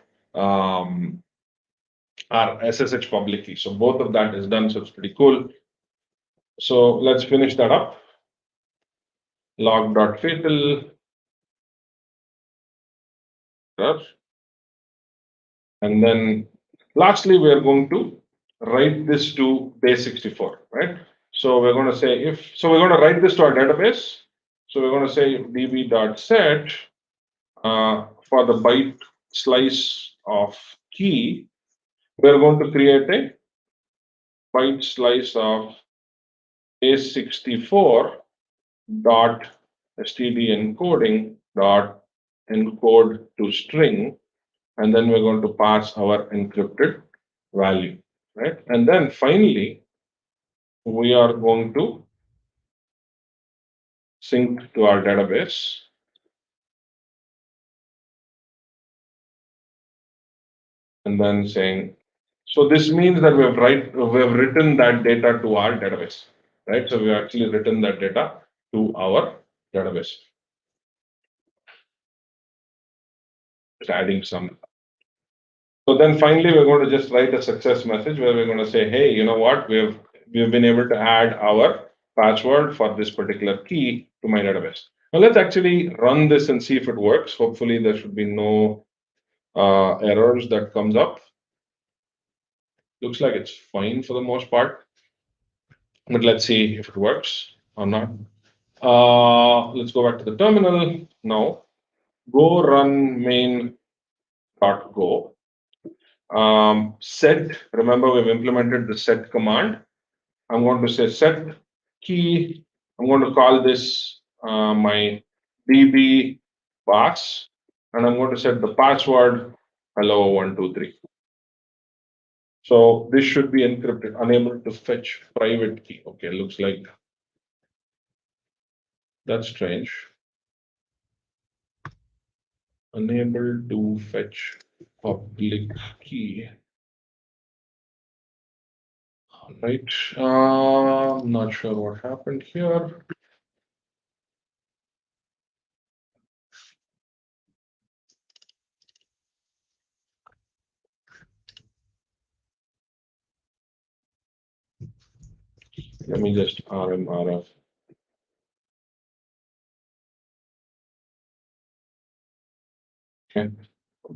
SSH public key. So both of that is done. So it's pretty cool. So let's finish that up. Log.fatal. And then lastly, we are going to write this to base64, right? So we're going to say we're going to write this to our database. So we're going to say db.set for the byte slice of key. We're going to create a byte slice of base64 dot std encoding dot encode to string, and then we're going to pass our encrypted value, right? And then finally, we are going to sync to our database. And then saying, so this means that we have written that data to our database, right? So we have actually written that data to our database. Just adding some. So then finally, we're going to just write a success message where we're going to say, hey, you know what? We've been able to add our password for this particular key to my database. Now let's actually run this and see if it works. Hopefully, there should be no errors that comes up. Looks like it's fine for the most part, but let's see if it works or not. Let's go back to the terminal now. Go run main.go. Set, remember we've implemented the set command. I'm going to say set key. I'm going to call this my db pass, and I'm going to set the password hello123. So this should be encrypted, unable to fetch private key. Okay, looks like that's strange. Unable to fetch public key. All right, I'm not sure what happened here. Let me just rmrf. Okay,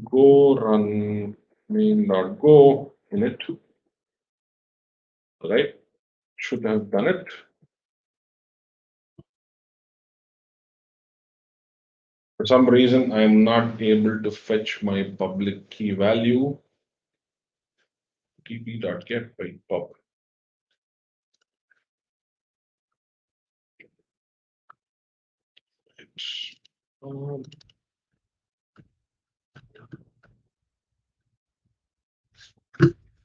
go run main.go init. All right, should have done it. For some reason, I am not able to fetch my public key value. db.get by pub.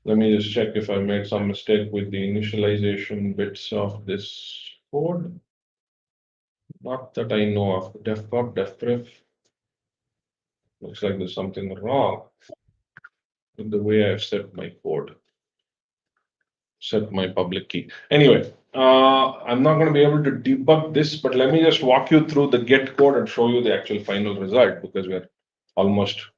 Let me just check if I made some mistake with the initialization bits of this code. Not that I know of. Defcop, defpref. Looks like there's something wrong with the way I've set my code, set my public key. Anyway, I'm not going to be able to debug this, but let me just walk you through the get code and show you the actual final result, because we're almost.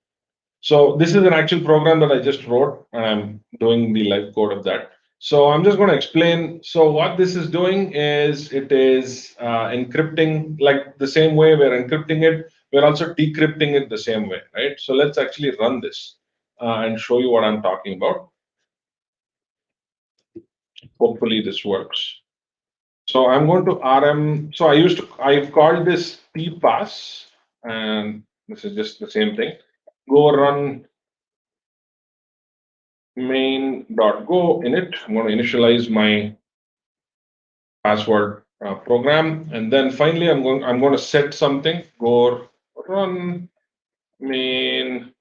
So this is an actual program that I just wrote, and I'm doing the live code of that. So I'm just going to explain. So what this is doing is it is encrypting, like the same way we're encrypting it, we're also decrypting it the same way, right? So let's actually run this and show you what I'm talking about. Hopefully this works. So I'm going to RM. So I've called this tpass, and this is just the same thing. Go run main.go init. I'm going to initialize my password program, and then finally I'm going to set something. Go run main.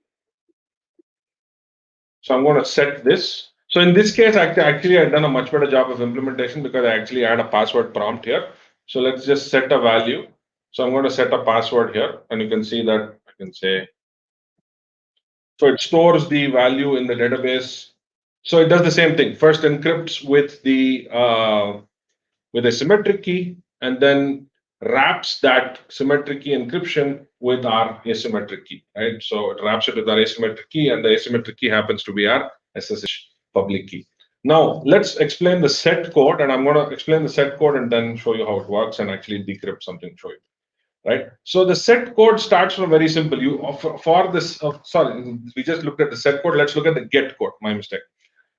So I'm going to set this. So in this case, actually I've done a much better job of implementation because I actually add a password prompt here. So let's just set a value. So I'm going to set a password here, and you can see that I can say. So it stores the value in the database. So it does the same thing. First encrypts with a symmetric key, and then wraps that symmetric key encryption with our asymmetric key, right? So it wraps it with our asymmetric key, and the asymmetric key happens to be our SSH public key. Now let's explain the set code, and I'm going to explain the set code and then show you how it works and actually decrypt something, show you. Right. So the set code starts from very simple. You for this. Sorry, we just looked at the set code. Let's look at the get code. My mistake.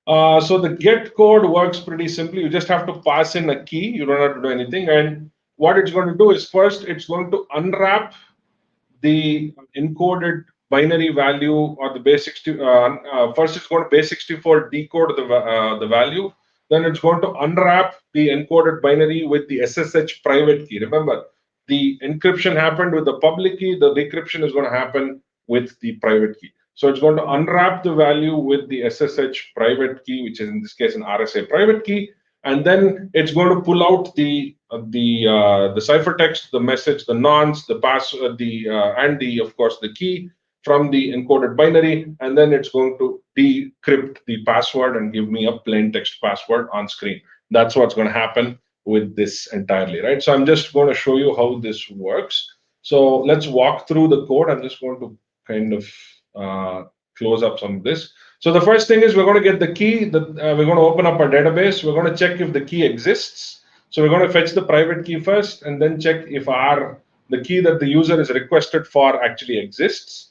So the get code works pretty simply. You just have to pass in a key. You don't have to do anything. And what it's going to do is first, it's going to unwrap the encoded binary value or the first it's going to base64 decode the value. Then it's going to unwrap the encoded binary with the SSH private key. Remember, the encryption happened with the public key. The decryption is going to happen with the private key. So it's going to unwrap the value with the SSH private key, which is in this case an RSA private key, and then it's going to pull out the ciphertext, the message, the nonce, the pass, and the of course the key from the encoded binary, and then it's going to decrypt the password and give me a plain text password on screen. That's what's going to happen with this entirely, right? So I'm just going to show you how this works. So let's walk through the code. I'm just going to kind of close up some of this. So the first thing is we're going to get the key. We're going to open up our database. We're going to check if the key exists. So we're going to fetch the private key first, and then check if the key that the user is requested for actually exists.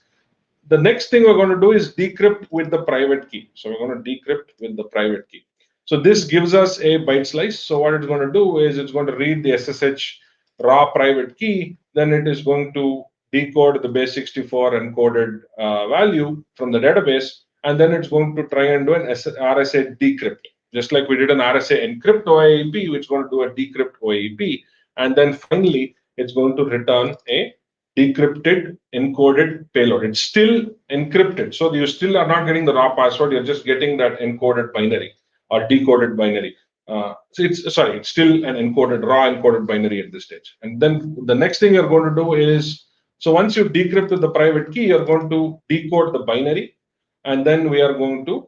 The next thing we're going to do is decrypt with the private key. So we're going to decrypt with the private key. So this gives us a byte slice. So what it's going to do is it's going to read the SSH raw private key. Then it is going to decode the base64 encoded value from the database, and then it's going to try and do an RSA decrypt. Just like we did an RSA encrypt OAEP, it's going to do a decrypt OAEP, and then finally it's going to return a decrypted encoded payload. It's still encrypted, so you still are not getting the raw password. You're just getting that encoded binary or decoded binary. So it's still an raw encoded binary at this stage. And then the next thing you're going to do is, so once you decrypt with the private key, you're going to decode the binary, and then we are going to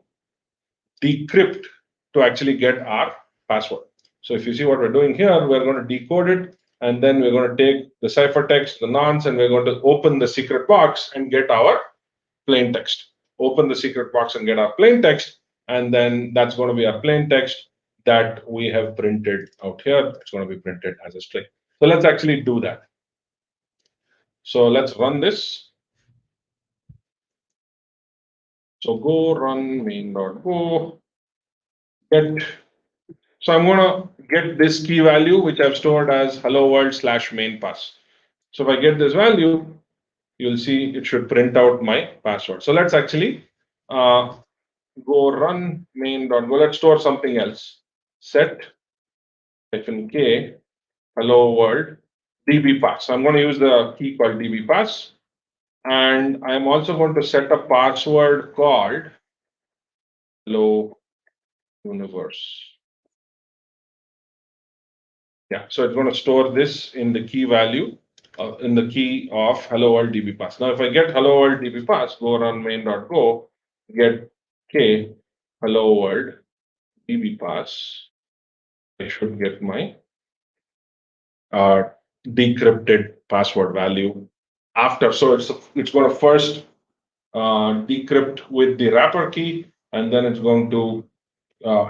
decrypt to actually get our password. So if you see what we're doing here, we're going to decode it, and then we're going to take the ciphertext, the nonce, and we're going to open the secret box and get our plain text. Open the secret box and get our plain text, and then that's going to be our plain text that we have printed out here. It's going to be printed as a string. So let's actually do that. So let's run this. So go run main.go get. So I'm going to get this key value, which I've stored as hello world /main pass. So if I get this value, you'll see it should print out my password. So let's actually go run main.go. Let's store something else. Set -k hello world db pass. So I'm going to use the key called db pass, and I'm also going to set a password called hello universe. Yeah, so it's going to store this in the key value, in the key of hello world db pass. Now, if I get hello world db pass, go run main.go, get k hello world db pass, I should get my decrypted password value after. So it's going to first decrypt with the wrapper key, and then it's going to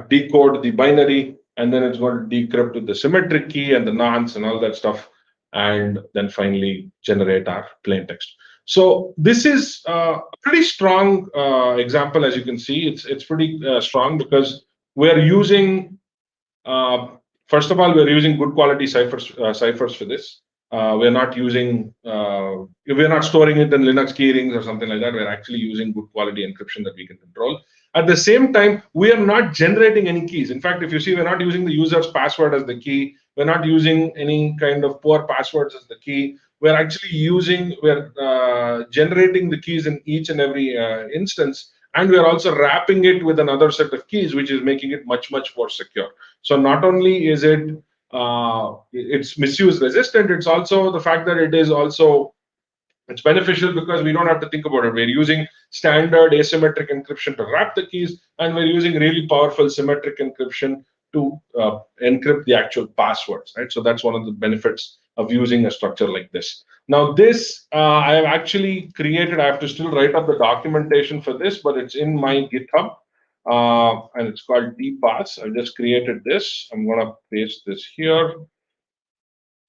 decode the binary, and then it's going to decrypt with the symmetric key and the nonce and all that stuff, and then finally generate our plain text. So this is a pretty strong example. As you can see, it's pretty strong because we're using first of all, we're using good quality ciphers for this. We're not storing it in Linux keyrings or something like that. We're actually using good quality encryption that we can control. At the same time, we are not generating any keys. In fact, if you see, we're not using the user's password as the key. We're not using any kind of poor passwords as the key. We're actually generating the keys in each and every instance, and we're also wrapping it with another set of keys, which is making it much, much more secure. So not only is it's misuse resistant, it's also the fact that it's beneficial because we don't have to think about it. We're using standard asymmetric encryption to wrap the keys, and we're using really powerful symmetric encryption to encrypt the actual passwords, right? So that's one of the benefits of using a structure like this. Now, this I have actually created. I have to still write up the documentation for this, but it's in my GitHub, and it's called DPass. I just created this. I'm going to paste this here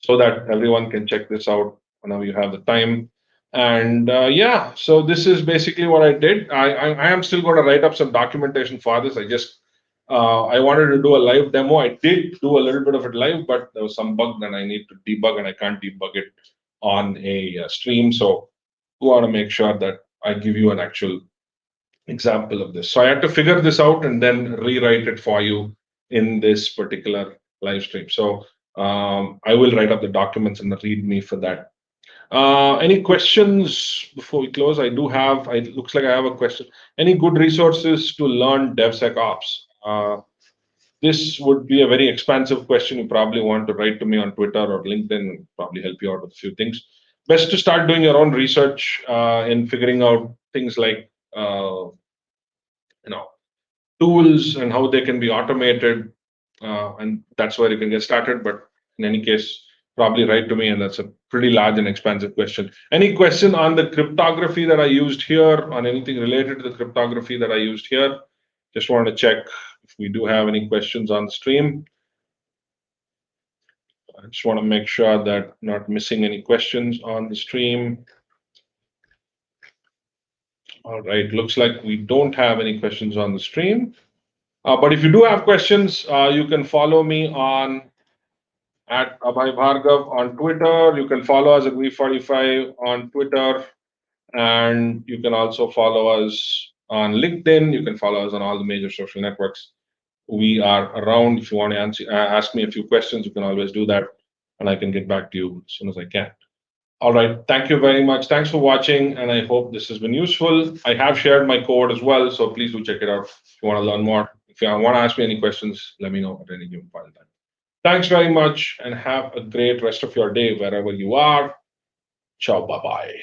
so that everyone can check this out whenever you have the time. And yeah, so this is basically what I did. I am still going to write up some documentation for this. I wanted to do a live demo. I did do a little bit of it live, but there was some bug that I need to debug, and I can't debug it on a stream. So we want to make sure that I give you an actual example of this. So I had to figure this out and then rewrite it for you in this particular live stream. So I will write up the documents and the README for that. Any questions before we close? It looks like I have a question. Any good resources to learn DevSecOps? This would be a very expansive question. You probably want to write to me on Twitter or LinkedIn, probably help you out with a few things. Best to start doing your own research in figuring out things like tools and how they can be automated, and that's where you can get started. But in any case, probably write to me, and that's a pretty large and expansive question. Any question on the cryptography that I used here, on anything related to the cryptography that I used here? Just want to check if we do have any questions on the stream. I just want to make sure that I'm not missing any questions on the stream. All right, looks like we don't have any questions on the stream. But if you do have questions, you can follow me at Abhay Bhargav on Twitter. You can follow us at V45 on Twitter, and you can also follow us on LinkedIn. You can follow us on all the major social networks. We are around. If you want to ask me a few questions, you can always do that, and I can get back to you as soon as I can. All right. Thank you very much. Thanks for watching, and I hope this has been useful. I have shared my code as well, so please do check it out if you want to learn more. If you want to ask me any questions, let me know at any given point in time. Thanks very much, and have a great rest of your day wherever you are. Ciao. Bye-bye.